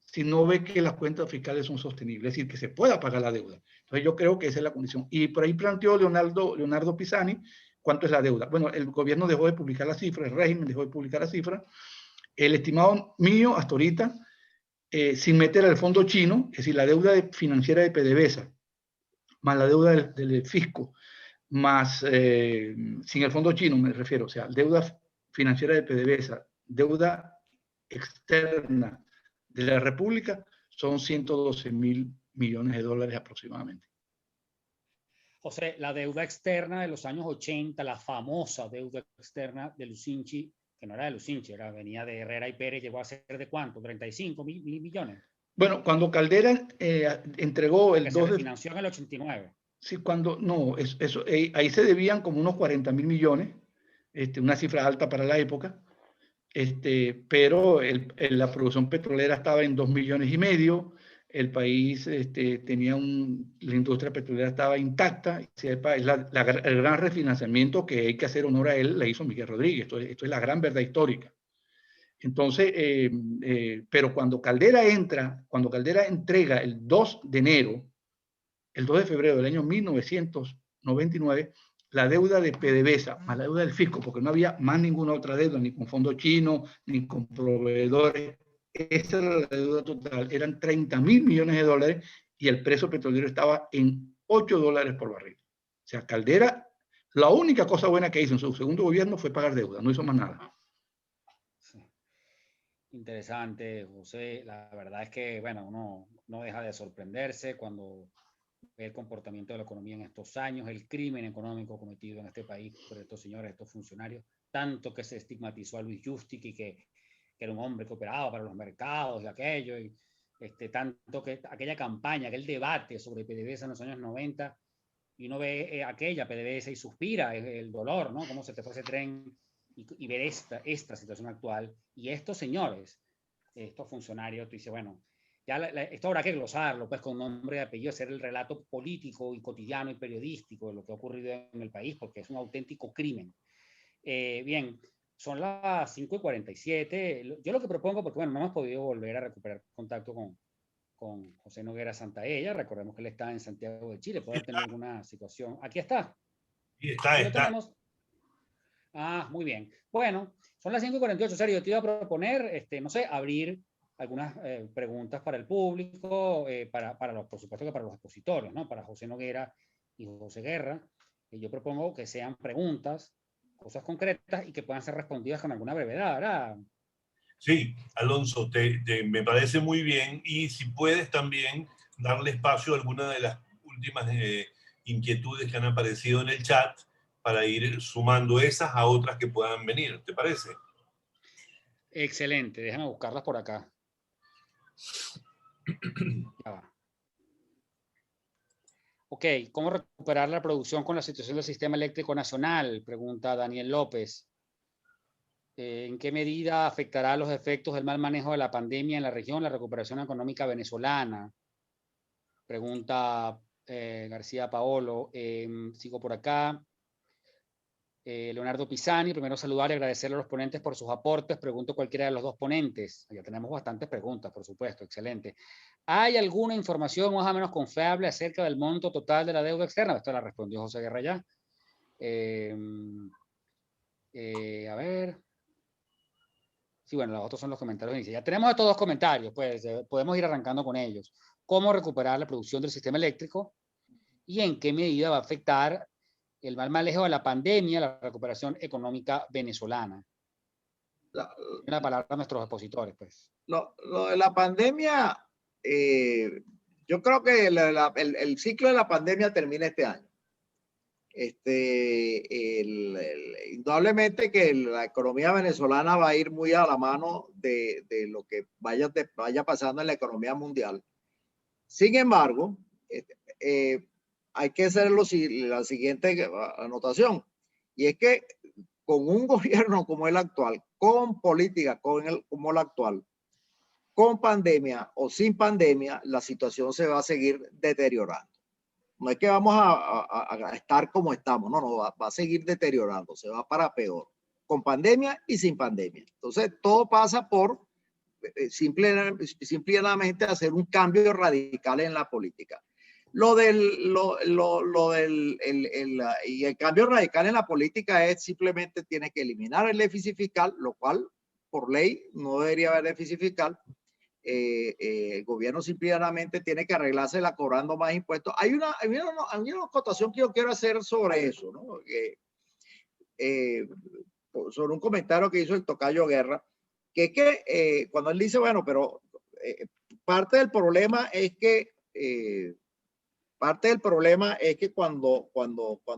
si no ve que las cuentas fiscales son sostenibles, es decir, que se pueda pagar la deuda. Entonces yo creo que esa es la condición. Y por ahí planteó Leonardo Pisani cuánto es la deuda. Bueno, el gobierno dejó de publicar la cifra, el régimen dejó de publicar la cifra. El estimado mío hasta ahorita, sin meter al fondo chino, es decir, la deuda financiera de PDVSA, más la deuda del fisco, más sin el fondo chino me refiero, o sea, deuda financiera de PDVSA, deuda externa de la República, son 112.000 millones de dólares aproximadamente. José, la deuda externa de los años 80, la famosa deuda externa de Lucinchi, que no era de Lucinchi, venía de Herrera y Pérez, llegó a ser ¿de cuánto? 35 mil millones. Bueno, cuando Caldera entregó el 2 de... Se financió en el 89. Sí, ahí se debían como unos 40.000 millones, una cifra alta para la época, pero la producción petrolera estaba en 2,5 millones, el país tenía la industria petrolera estaba intacta, el gran refinanciamiento que hay que hacer honor a él, la hizo Miguel Rodríguez, esto es la gran verdad histórica. Entonces, pero cuando Caldera entrega el 2 de enero, el 2 de febrero del año 1999, la deuda de PDVSA, más la deuda del fisco, porque no había más ninguna otra deuda, ni con fondo chino, ni con proveedores. Esa era la deuda total, eran 30.000 millones de dólares y el precio petrolero estaba en $8 por barril. O sea, Caldera, la única cosa buena que hizo en su segundo gobierno fue pagar deuda, no hizo más nada. Sí. Interesante, José. La verdad es que, bueno, uno no deja de sorprenderse cuando ve el comportamiento de la economía en estos años, el crimen económico cometido en este país por estos señores, estos funcionarios, tanto que se estigmatizó a Luis Justici, que era un hombre que operaba para los mercados y aquello, y tanto que aquella campaña, aquel debate sobre PDVSA en los años 90, y uno ve aquella PDVSA y suspira el dolor, ¿no? Cómo se te fue ese tren y ver esta situación actual. Y estos señores, estos funcionarios, tú dices, bueno, ya esto habrá que glosarlo, pues con nombre y apellido, hacer el relato político y cotidiano y periodístico de lo que ha ocurrido en el país, porque es un auténtico crimen. Bien, son las 5:47. Yo lo que propongo, porque bueno, no hemos podido volver a recuperar contacto con José Noguera Santaella, recordemos que él está en Santiago de Chile, puede tener alguna situación. Aquí está. Sí, Aquí lo está. tenemos. Ah, muy bien. Bueno, son las 5:48. Sergio, yo te iba a proponer, no sé, abrir algunas preguntas para el público, por supuesto que para los expositores, ¿no? Para José Noguera y José Guerra. Yo propongo que sean preguntas, cosas concretas y que puedan ser respondidas con alguna brevedad, ¿verdad? Sí, Alonso, me parece muy bien. Y si puedes también darle espacio a alguna de las últimas inquietudes que han aparecido en el chat para ir sumando esas a otras que puedan venir, ¿te parece? Excelente, déjame buscarlas por acá. Ya va. Ok, ¿cómo recuperar la producción con la situación del sistema eléctrico nacional? Pregunta Daniel López. ¿En qué medida afectará los efectos del mal manejo de la pandemia en la región la recuperación económica venezolana? Pregunta García Paolo. Sigo por acá. Leonardo Pisani, primero saludar y agradecerle a los ponentes por sus aportes. Pregunto cualquiera de los dos ponentes. Ya tenemos bastantes preguntas, por supuesto. Excelente. ¿Hay alguna información más o menos confiable acerca del monto total de la deuda externa? Esto la respondió José Guerra ya. A ver. Sí, bueno, los otros son los comentarios iniciales. Ya tenemos estos dos comentarios, pues podemos ir arrancando con ellos. ¿Cómo recuperar la producción del sistema eléctrico? ¿Y en qué medida va a afectar el mal manejo de la pandemia la recuperación económica venezolana? Una palabra a nuestros expositores, pues. Lo de la pandemia, yo creo que el ciclo de la pandemia termina este año. Indudablemente que la economía venezolana va a ir muy a la mano de lo que vaya pasando en la economía mundial. Sin embargo, hay que hacer la siguiente anotación, y es que con un gobierno como el actual, con política como la actual, con pandemia o sin pandemia, la situación se va a seguir deteriorando. No es que vamos a estar como estamos, no, va a seguir deteriorando, se va para peor, con pandemia y sin pandemia. Entonces, todo pasa por simplemente hacer un cambio radical en la política. Y el cambio radical en la política es simplemente tiene que eliminar el déficit fiscal, lo cual por ley no debería haber déficit fiscal. El gobierno simplemente tiene que arreglársela cobrando más impuestos. Hay una acotación que yo quiero hacer sobre eso, ¿no? Sobre un comentario que hizo el tocayo Guerra, que es que cuando él dice, bueno, pero parte del problema es que cuando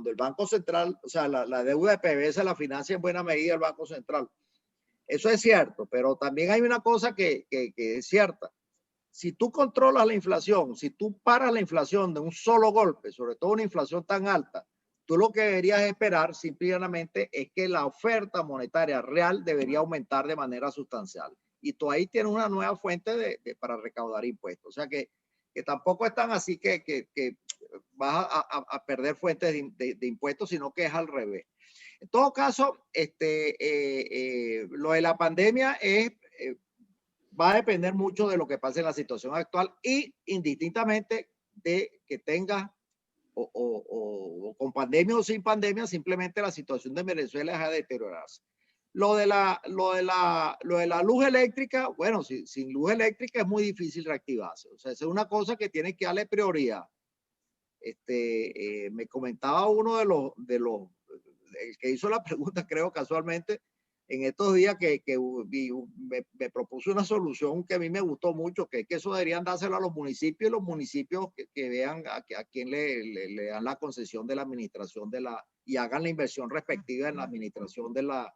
el Banco Central, o sea, la deuda de PDVSA la financia en buena medida el Banco Central. Eso es cierto, pero también hay una cosa que es cierta. Si tú controlas la inflación, si tú paras la inflación de un solo golpe, sobre todo una inflación tan alta, tú lo que deberías esperar simplemente es que la oferta monetaria real debería aumentar de manera sustancial. Y tú ahí tienes una nueva fuente para recaudar impuestos. O sea que tampoco es tan así que vas a perder fuentes de impuestos, sino que es al revés. En todo caso, lo de la pandemia va a depender mucho de lo que pase en la situación actual y indistintamente de que tenga o con pandemia o sin pandemia, simplemente la situación de Venezuela deja de deteriorarse. Lo de la luz eléctrica, bueno, sin luz eléctrica es muy difícil reactivarse. O sea, es una cosa que tiene que darle prioridad. Me comentaba uno el que hizo la pregunta, creo casualmente, en estos días que me propuso una solución que a mí me gustó mucho, que es que eso deberían dárselo a los municipios y los municipios que vean a quién le dan la concesión de la administración y hagan la inversión respectiva en la administración de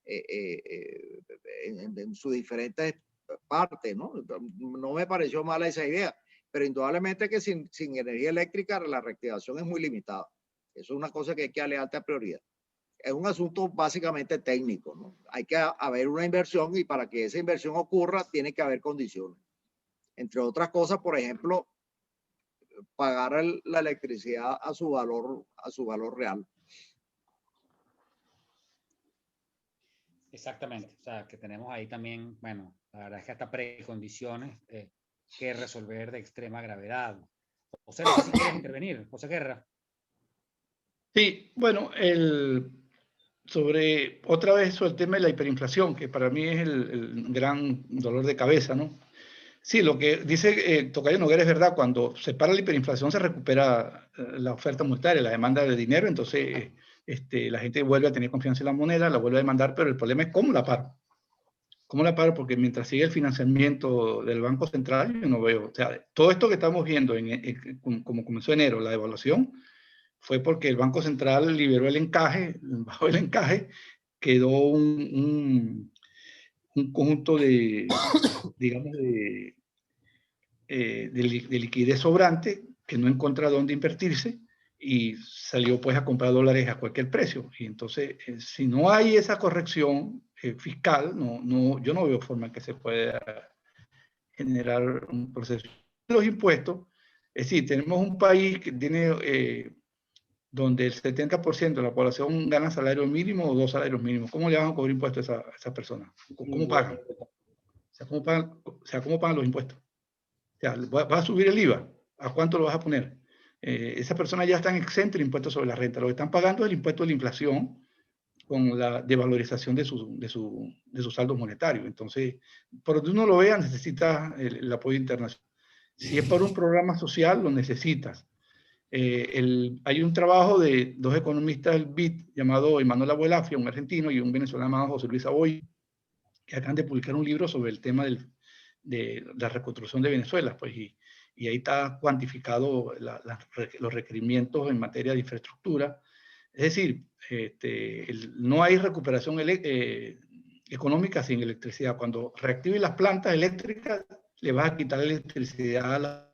en sus diferentes partes, ¿no? No me pareció mala esa idea, pero indudablemente que sin energía eléctrica la reactivación es muy limitada. Eso es una cosa que hay que darle alta prioridad. Es un asunto básicamente técnico, ¿no? Hay que haber una inversión y para que esa inversión ocurra tiene que haber condiciones. Entre otras cosas, por ejemplo, pagar la electricidad a su valor real. Exactamente, o sea, que tenemos ahí también, bueno, la verdad es que hasta precondiciones que resolver de extrema gravedad. José, no sé si quieres intervenir, José Guerra. Sí, bueno, otra vez sobre el tema de la hiperinflación, que para mí es el gran dolor de cabeza, ¿no? Sí, lo que dice Tocayo Noguera es verdad, cuando se para la hiperinflación se recupera la oferta monetaria, la demanda de dinero, entonces la gente vuelve a tener confianza en la moneda, la vuelve a demandar, pero el problema es cómo la paro. ¿Cómo la paro? Porque mientras sigue el financiamiento del Banco Central, yo no veo, o sea, todo esto que estamos viendo, como comenzó enero, la devaluación, fue porque el Banco Central liberó el encaje, bajó el encaje, quedó un conjunto de, digamos, de liquidez sobrante que no encuentra dónde invertirse y salió pues a comprar dólares a cualquier precio. Y entonces, si no hay esa corrección fiscal, yo no veo forma que se pueda generar un proceso. Los impuestos, es decir, tenemos un país que tiene donde el 70% de la población gana salario mínimo o 2 salarios mínimos. ¿Cómo le van a cobrar impuestos a esas personas? ¿Cómo pagan? O sea, ¿cómo pagan los impuestos? O sea, ¿vas a subir el IVA? ¿A cuánto lo vas a poner? Esas personas ya están exentas de impuestos sobre la renta. Lo que están pagando es el impuesto de la inflación con la devalorización de su saldo monetario. Entonces, por donde uno lo vea, necesita el apoyo internacional. Si es por un programa social, lo necesitas. Hay un trabajo de 2 economistas del BID llamado Emanuel Abuelafia, un argentino, y un venezolano llamado José Luis Aboy, que acaban de publicar un libro sobre el tema de la reconstrucción de Venezuela, pues, y ahí está cuantificado los requerimientos en materia de infraestructura. Es decir, no hay recuperación económica sin electricidad. Cuando reactive las plantas eléctricas, le vas a quitar electricidad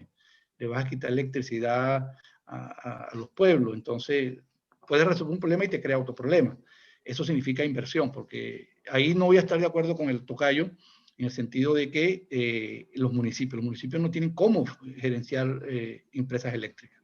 le vas a quitar electricidad a los pueblos. Entonces, puedes resolver un problema y te crea otro problema. Eso significa inversión, porque ahí no voy a estar de acuerdo con el tocayo en el sentido de que los municipios no tienen cómo gerenciar empresas eléctricas.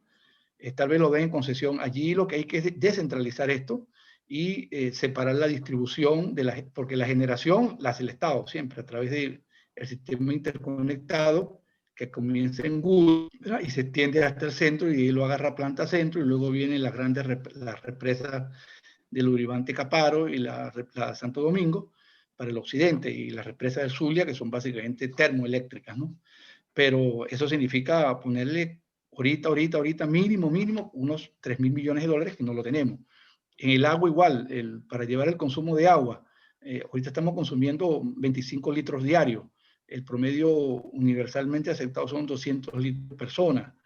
Tal vez lo ven en concesión. Allí lo que hay que es descentralizar esto y separar la distribución, porque la generación la hace el Estado siempre a través del sistema interconectado que comienza en Google y se extiende hasta el centro y lo agarra planta centro y luego vienen las grandes las represas del Uribante Caparo y la Santo Domingo para el occidente y las represas del Zulia que son básicamente termoeléctricas, ¿no? Pero eso significa ponerle ahorita mínimo unos 3.000 millones de dólares que no lo tenemos. En el agua igual, para llevar el consumo de agua, ahorita estamos consumiendo 25 litros diarios. El promedio universalmente aceptado son 200 litros por persona.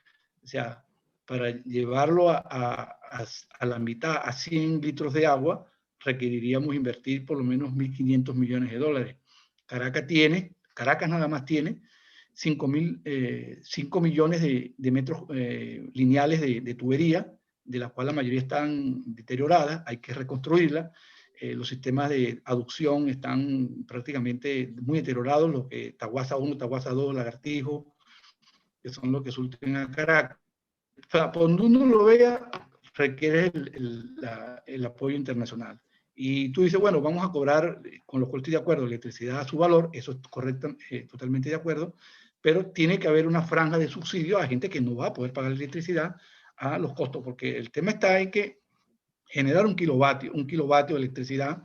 O sea, para llevarlo a la mitad, a 100 litros de agua, requeriríamos invertir por lo menos 1.500 millones de dólares. Caracas nada más tiene 5 millones de metros lineales de tubería, de las cuales la mayoría están deterioradas, hay que reconstruirlas. Los sistemas de aducción están prácticamente muy deteriorados, los que Taguasa 1, Taguasa 2, Lagartijo, que son los que surten a Caracas. O sea, cuando uno lo vea, requiere el apoyo internacional. Y tú dices, bueno, vamos a cobrar, con lo cual estoy de acuerdo, electricidad a su valor, eso es correcto, totalmente de acuerdo, pero tiene que haber una franja de subsidio a gente que no va a poder pagar electricidad a los costos, porque el tema está en que generar un kilovatio de electricidad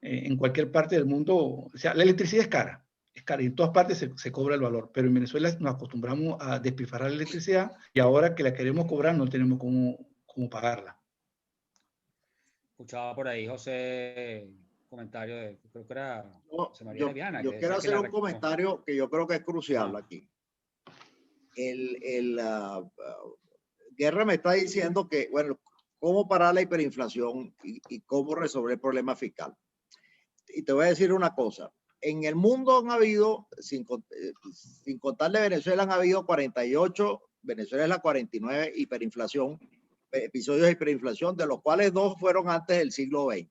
en cualquier parte del mundo, o sea, la electricidad es cara y en todas partes se cobra el valor, pero en Venezuela nos acostumbramos a despilfarrar la electricidad y ahora que la queremos cobrar no tenemos cómo pagarla. Escuchaba por ahí, José, comentario de, creo que era José María Yo Leviana. quiero que hacer un comentario que yo creo que es crucial aquí. Guerra me está diciendo que, bueno, cómo parar la hiperinflación y cómo resolver el problema fiscal. Y te voy a decir una cosa. En el mundo han habido, sin contar de Venezuela, han habido 48, Venezuela es la 49 episodios de hiperinflación, de los cuales 2 fueron antes del siglo XX.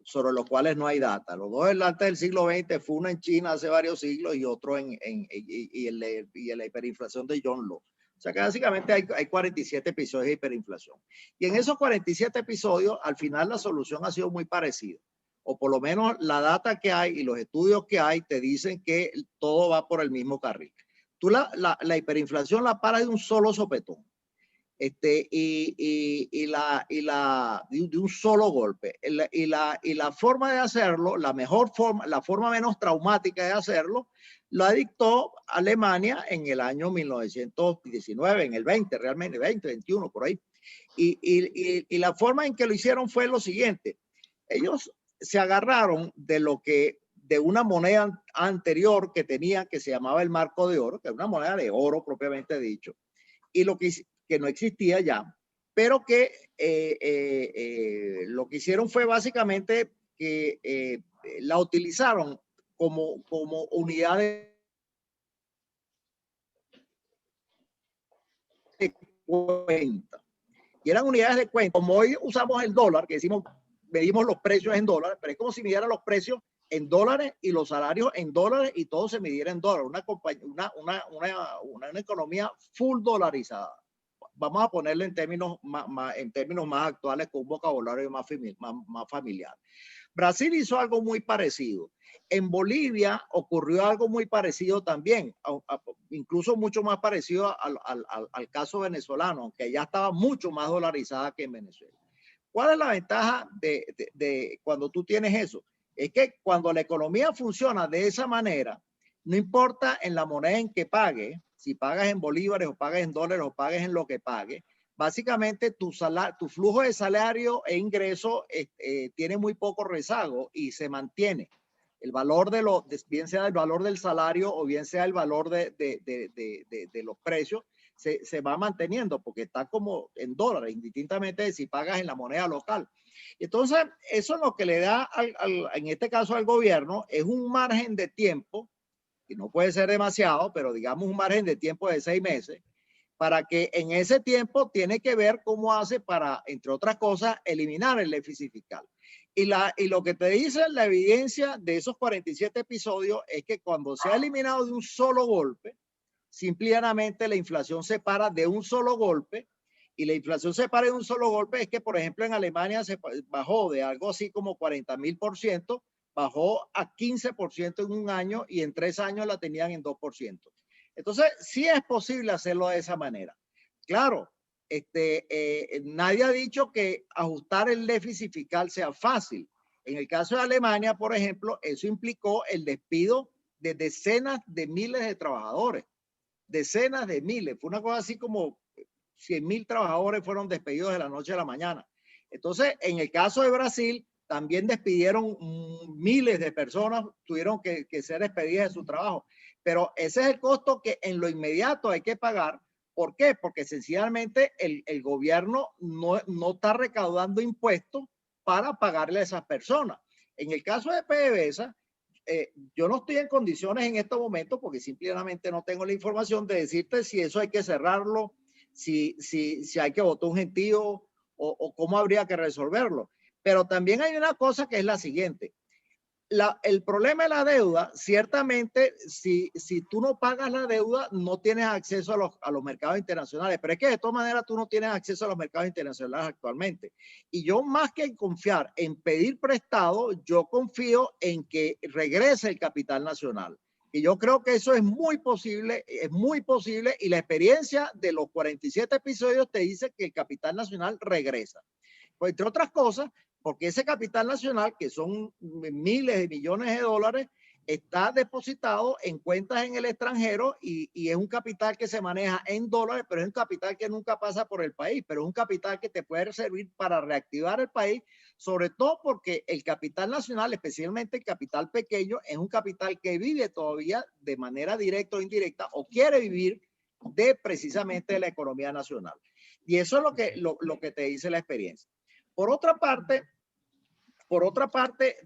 sobre los cuales no hay data. Los dos antes del siglo XX, fue uno en China hace varios siglos y otro en la hiperinflación de John Law. O sea que básicamente hay 47 episodios de hiperinflación. Y en esos 47 episodios, al final la solución ha sido muy parecida. O por lo menos la data que hay y los estudios que hay te dicen que todo va por el mismo carril. Tú la hiperinflación la paras de un solo sopetón. De un solo golpe. Y la forma de hacerlo, la forma menos traumática de hacerlo, la dictó Alemania en el año 1919, en el 20, realmente, 20, 21, por ahí. Y la forma en que lo hicieron fue lo siguiente. Ellos se agarraron de una moneda anterior que tenían, que se llamaba el marco de oro, que es una moneda de oro propiamente dicho, y que no existía ya, pero que lo que hicieron fue básicamente que la utilizaron como unidad de cuenta. Y eran unidades de cuenta. Como hoy usamos el dólar, que decimos, medimos los precios en dólares, pero es como si midieran los precios en dólares y los salarios en dólares y todo se midiera en dólares. Una economía full dolarizada. Vamos a ponerlo en términos más actuales, con un vocabulario más familiar. Brasil hizo algo muy parecido. En Bolivia ocurrió algo muy parecido también, incluso mucho más parecido al caso venezolano, aunque ya estaba mucho más dolarizada que en Venezuela. ¿Cuál es la ventaja de cuando tú tienes eso? Es que cuando la economía funciona de esa manera, no importa en la moneda en que pague, si pagas en bolívares o pagas en dólares o pagas en lo que pague, básicamente tu flujo de salario e ingreso tiene muy poco rezago y se mantiene. El valor bien sea el valor del salario o bien sea el valor de los precios, se va manteniendo porque está como en dólares, indistintamente de si pagas en la moneda local. Entonces, eso es lo que le da, en este caso al gobierno, es un margen de tiempo, y no puede ser demasiado, pero digamos un margen de tiempo de 6 meses, para que en ese tiempo tiene que ver cómo hace para, entre otras cosas, eliminar el déficit fiscal. Y lo que te dice la evidencia de esos 47 episodios es que cuando se ha eliminado de un solo golpe, simplemente la inflación se para de un solo golpe, y la inflación se para de un solo golpe es que, por ejemplo, en Alemania se bajó de algo así como 40.000%, bajó a 15% en un año y en 3 años la tenían en 2%. Entonces, sí es posible hacerlo de esa manera. Claro, nadie ha dicho que ajustar el déficit fiscal sea fácil. En el caso de Alemania, por ejemplo, eso implicó el despido de decenas de miles de trabajadores. Decenas de miles. Fue una cosa así como 100.000 trabajadores fueron despedidos de la noche a la mañana. Entonces, en el caso de Brasil, también despidieron miles de personas, tuvieron que ser despedidas de su trabajo. Pero ese es el costo que en lo inmediato hay que pagar. ¿Por qué? Porque sencillamente el gobierno no está recaudando impuestos para pagarle a esas personas. En el caso de PDVSA, yo no estoy en condiciones en estos momentos, porque simplemente no tengo la información de decirte si eso hay que cerrarlo, si hay que votar un gentío o cómo habría que resolverlo. Pero también hay una cosa que es la siguiente. El problema de la deuda, ciertamente, si tú no pagas la deuda, no tienes acceso a los mercados internacionales. Pero es que de todas maneras tú no tienes acceso a los mercados internacionales actualmente. Y yo, más que confiar en pedir prestado, yo confío en que regrese el capital nacional. Y yo creo que eso es muy posible, y la experiencia de los 47 episodios te dice que el capital nacional regresa. Pues, entre otras cosas, porque ese capital nacional, que son miles de millones de dólares, está depositado en cuentas en el extranjero y es un capital que se maneja en dólares, pero es un capital que nunca pasa por el país, pero es un capital que te puede servir para reactivar el país, sobre todo porque el capital nacional, especialmente el capital pequeño, es un capital que vive todavía de manera directa o indirecta o quiere vivir precisamente la economía nacional. Y eso es lo que te dice la experiencia. Por otra parte,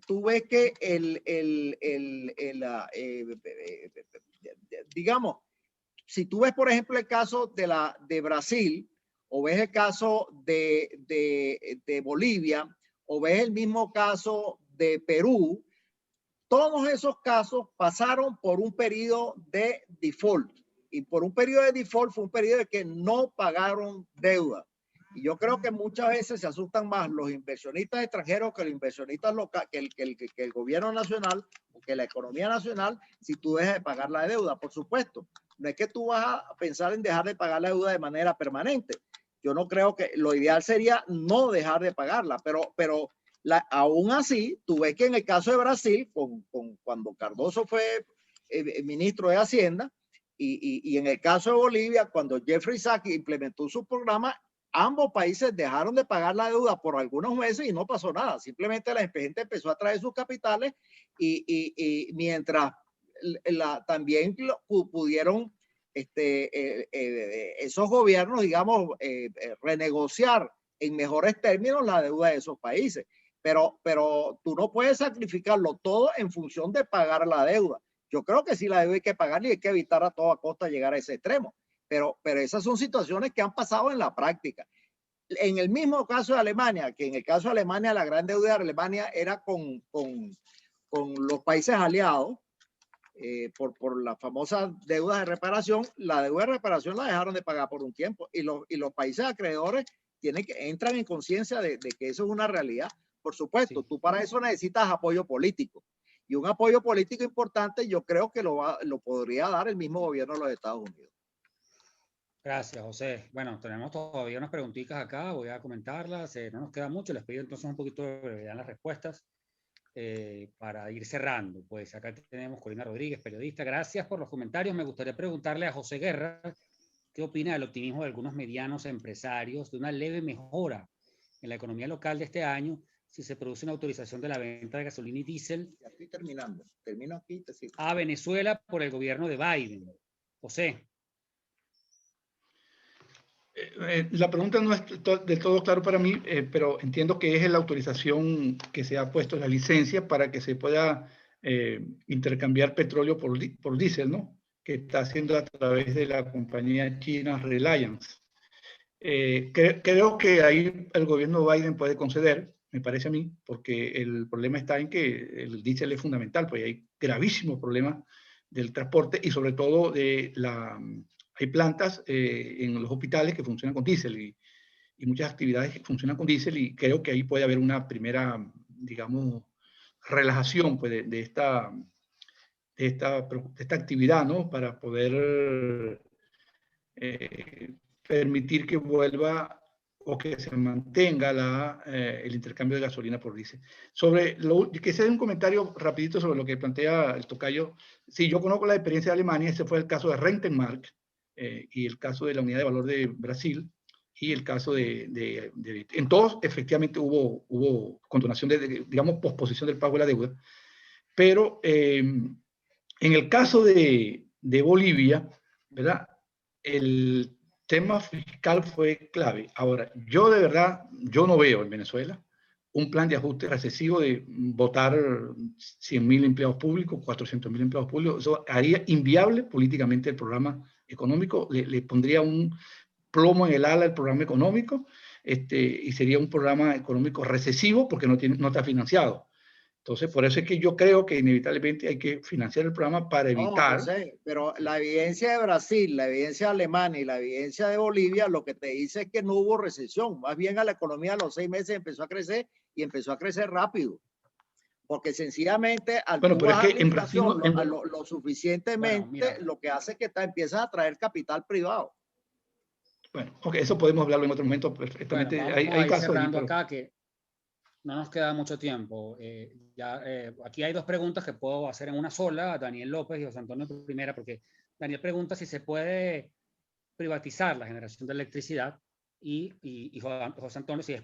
tú ves que digamos, si tú ves, por ejemplo, el caso de Brasil, o ves el caso de Bolivia, o ves el mismo caso de Perú, todos esos casos pasaron por un periodo de default. Y por un periodo de default fue un periodo de que no pagaron deuda. Y yo creo que muchas veces se asustan más los inversionistas extranjeros que los inversionistas locales, que el gobierno nacional o que la economía nacional, si tú dejas de pagar la deuda, por supuesto. No es que tú vas a pensar en dejar de pagar la deuda de manera permanente. Yo no creo que lo ideal sería no dejar de pagarla, pero aún así, tú ves que en el caso de Brasil, cuando Cardoso fue ministro de Hacienda, y en el caso de Bolivia, cuando Jeffrey Sachs implementó su programa, ambos países dejaron de pagar la deuda por algunos meses y no pasó nada. Simplemente la gente empezó a traer sus capitales y mientras también pudieron esos gobiernos, digamos, renegociar en mejores términos la deuda de esos países. Pero tú no puedes sacrificarlo todo en función de pagar la deuda. Yo creo que sí la deuda hay que pagar y hay que evitar a toda costa llegar a ese extremo. Pero esas son situaciones que han pasado en la práctica. En el mismo caso de Alemania, que en el caso de Alemania, la gran deuda de Alemania era con los países aliados, por las famosas deudas de reparación. La deuda de reparación la dejaron de pagar por un tiempo y los países acreedores entran en conciencia de que eso es una realidad. Por supuesto, tú para eso necesitas apoyo político. Y un apoyo político importante yo creo que lo podría dar el mismo gobierno de los Estados Unidos. Gracias, José. Bueno, tenemos todavía unas preguntitas acá, voy a comentarlas. No nos queda mucho, les pido entonces un poquito de brevedad en las respuestas para ir cerrando. Pues acá tenemos Corina Rodríguez, periodista. Gracias por los comentarios. Me gustaría preguntarle a José Guerra qué opina del optimismo de algunos medianos empresarios de una leve mejora en la economía local de este año si se produce una autorización de la venta de gasolina y diésel. Ya estoy terminando. Termino aquí. Te sigo. A Venezuela por el gobierno de Biden. José. La pregunta no es del todo claro para mí, pero entiendo que es la autorización que se ha puesto en la licencia para que se pueda intercambiar petróleo por diésel, ¿no? Que está haciendo a través de la compañía china Reliance. Creo que ahí el gobierno Biden puede conceder, me parece a mí, porque el problema está en que el diésel es fundamental, pues hay gravísimos problemas del transporte y sobre todo hay plantas en los hospitales que funcionan con diésel y muchas actividades que funcionan con diésel y creo que ahí puede haber una primera, digamos, relajación pues, de esta actividad, ¿no? Para poder permitir que vuelva o que se mantenga el intercambio de gasolina por diésel. Que se dé un comentario rapidito sobre lo que plantea el tocayo. Sí, yo conozco la experiencia de Alemania, ese fue el caso de Rentenmark y el caso de la unidad de valor de Brasil y el caso en todos efectivamente hubo condonación digamos, posposición del pago de la deuda, pero en el caso de Bolivia, ¿verdad? El tema fiscal fue clave. Ahora, yo de verdad, yo no veo en Venezuela un plan de ajuste recesivo de votar 100.000 empleados públicos, 400.000 empleados públicos. Eso haría inviable políticamente el programa económico, le pondría un plomo en el ala al programa económico y sería un programa económico recesivo porque no está financiado. Entonces, por eso es que yo creo que inevitablemente hay que financiar el programa para evitar... No, José, pero la evidencia de Brasil, la evidencia de Alemania y la evidencia de Bolivia lo que te dice es que no hubo recesión. Más bien a la economía a los 6 meses empezó a crecer y empezó a crecer rápido. Porque sencillamente al bueno, pero es que la inflación lo suficientemente, bueno, lo que hace que empiezas a traer capital privado. Bueno, ok, eso podemos hablarlo en otro momento perfectamente. Bueno, vamos hay a ir casos cerrando ahí, pero... acá que no nos queda mucho tiempo. Aquí hay dos preguntas que puedo hacer en una sola, a Daniel López y José Antonio primera, porque Daniel pregunta si se puede privatizar la generación de electricidad y José Antonio si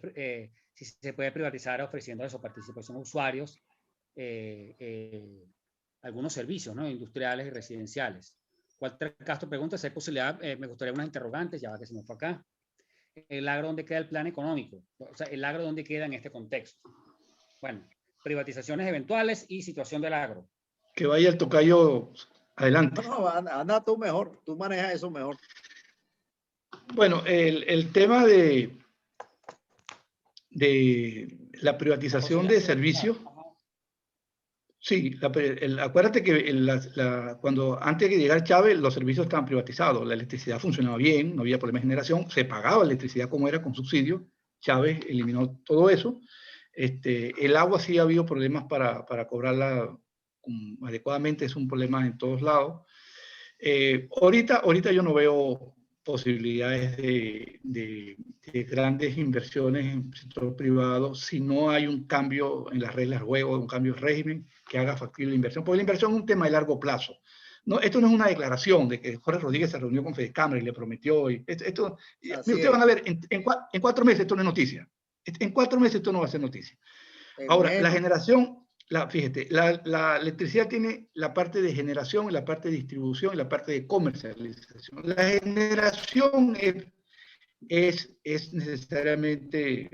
se puede privatizar ofreciendo a su participación a usuarios algunos servicios, ¿no? Industriales y residenciales. Walter Castro pregunta si hay posibilidad, me gustaría unas interrogantes, ya va que se me fue acá. ¿El agro dónde queda el plan económico? O sea, ¿el agro dónde queda en este contexto? Bueno, privatizaciones eventuales y situación del agro. Que vaya el tocayo adelante. No, anda tú mejor, tú manejas eso mejor. Bueno, el tema de la privatización de servicios, Sí, acuérdate que cuando antes de llegar Chávez los servicios estaban privatizados, la electricidad funcionaba bien, no había problema de generación, se pagaba electricidad como era con subsidios, Chávez eliminó todo eso. El agua sí ha habido problemas para cobrarla adecuadamente, es un problema en todos lados. Ahorita yo no veo posibilidades de grandes inversiones en el sector privado si no hay un cambio en las reglas de juego, un cambio de régimen que haga factible la inversión, porque la inversión es un tema de largo plazo. No, esto no es una declaración de que Jorge Rodríguez se reunió con Fedecámara y le prometió. Ustedes van a ver, en 4 meses esto no es noticia. En 4 meses esto no va a ser noticia. Ahora, la generación, fíjate, la electricidad tiene la parte de generación, la parte de distribución y la parte de comercialización. La generación es necesariamente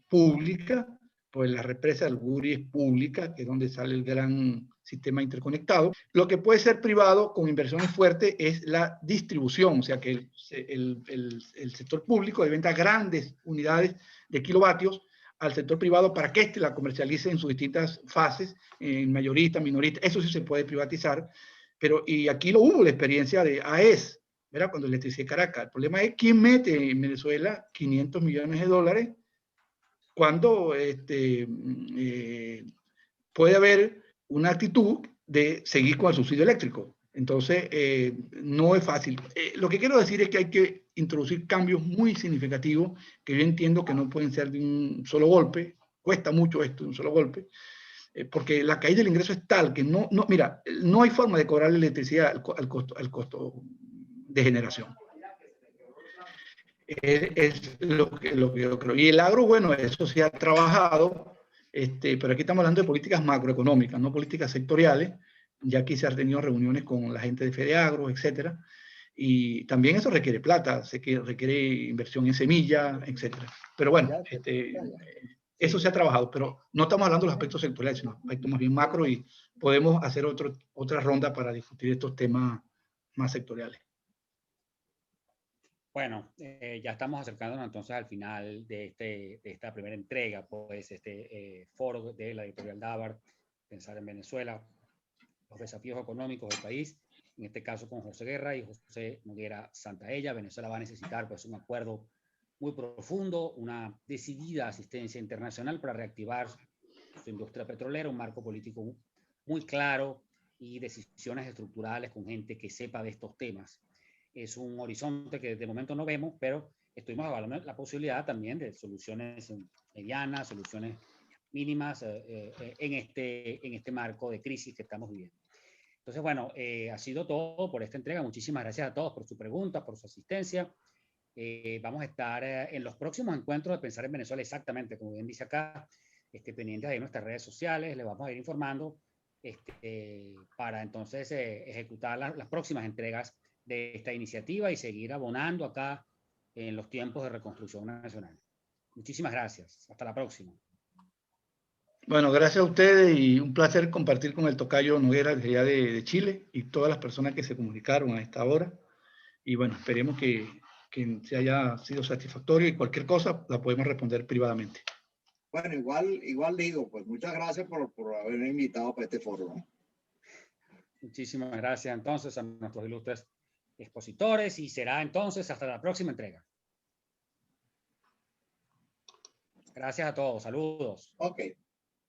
pública, pues la represa del Guri es pública, que es donde sale el gran sistema interconectado. Lo que puede ser privado con inversiones fuertes es la distribución, o sea que el sector público debe vender grandes unidades de kilovatios al sector privado para que éste la comercialice en sus distintas fases, en mayorista, minorista, eso sí se puede privatizar, y aquí lo hubo la experiencia de AES, ¿verdad? Cuando electricé Caracas. El problema es quién mete en Venezuela 500 millones de dólares cuando puede haber una actitud de seguir con el subsidio eléctrico. Entonces, no es fácil. Lo que quiero decir es que hay que introducir cambios muy significativos que yo entiendo que no pueden ser de un solo golpe. Cuesta mucho esto de un solo golpe, porque la caída del ingreso es tal que mira, no hay forma de cobrar la electricidad al costo de generación. Es lo que yo creo. Y el agro, bueno, eso se ha trabajado, pero aquí estamos hablando de políticas macroeconómicas, no políticas sectoriales. Ya aquí se han tenido reuniones con la gente de FedeAgro, etcétera. Y también eso requiere plata, requiere inversión en semillas, etcétera. Pero bueno, eso se ha trabajado, pero no estamos hablando de los aspectos sectoriales, sino aspectos más bien macro, y podemos hacer otra ronda para discutir estos temas más sectoriales. Bueno, ya estamos acercándonos entonces al final de esta primera entrega, pues foro de la editorial Dabar, Pensar en Venezuela, los desafíos económicos del país, en este caso con José Guerra y José Noguera Santaella. Venezuela va a necesitar pues un acuerdo muy profundo, una decidida asistencia internacional para reactivar su industria petrolera, un marco político muy claro y decisiones estructurales con gente que sepa de estos temas. Es un horizonte que de momento no vemos, pero estuvimos evaluando la posibilidad también de soluciones medianas, soluciones mínimas en este marco de crisis que estamos viviendo. Entonces, bueno, ha sido todo por esta entrega. Muchísimas gracias a todos por sus preguntas, por su asistencia. Vamos a estar en los próximos encuentros de Pensar en Venezuela, exactamente, como bien dice acá, pendientes de nuestras redes sociales, les vamos a ir informando para entonces ejecutar las próximas entregas de esta iniciativa y seguir abonando acá en los tiempos de reconstrucción nacional. Muchísimas gracias. Hasta la próxima. Bueno, gracias a ustedes y un placer compartir con el tocayo Noguera desde allá de Chile y todas las personas que se comunicaron a esta hora. Y bueno, esperemos que se haya sido satisfactorio y cualquier cosa la podemos responder privadamente. Bueno, igual digo, pues muchas gracias por haberme invitado para este foro, ¿no? Muchísimas gracias entonces a nuestros ilustres expositores y será entonces hasta la próxima entrega. Gracias a todos. Saludos. Ok.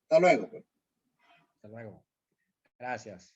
Hasta luego. Pues. Hasta luego. Gracias.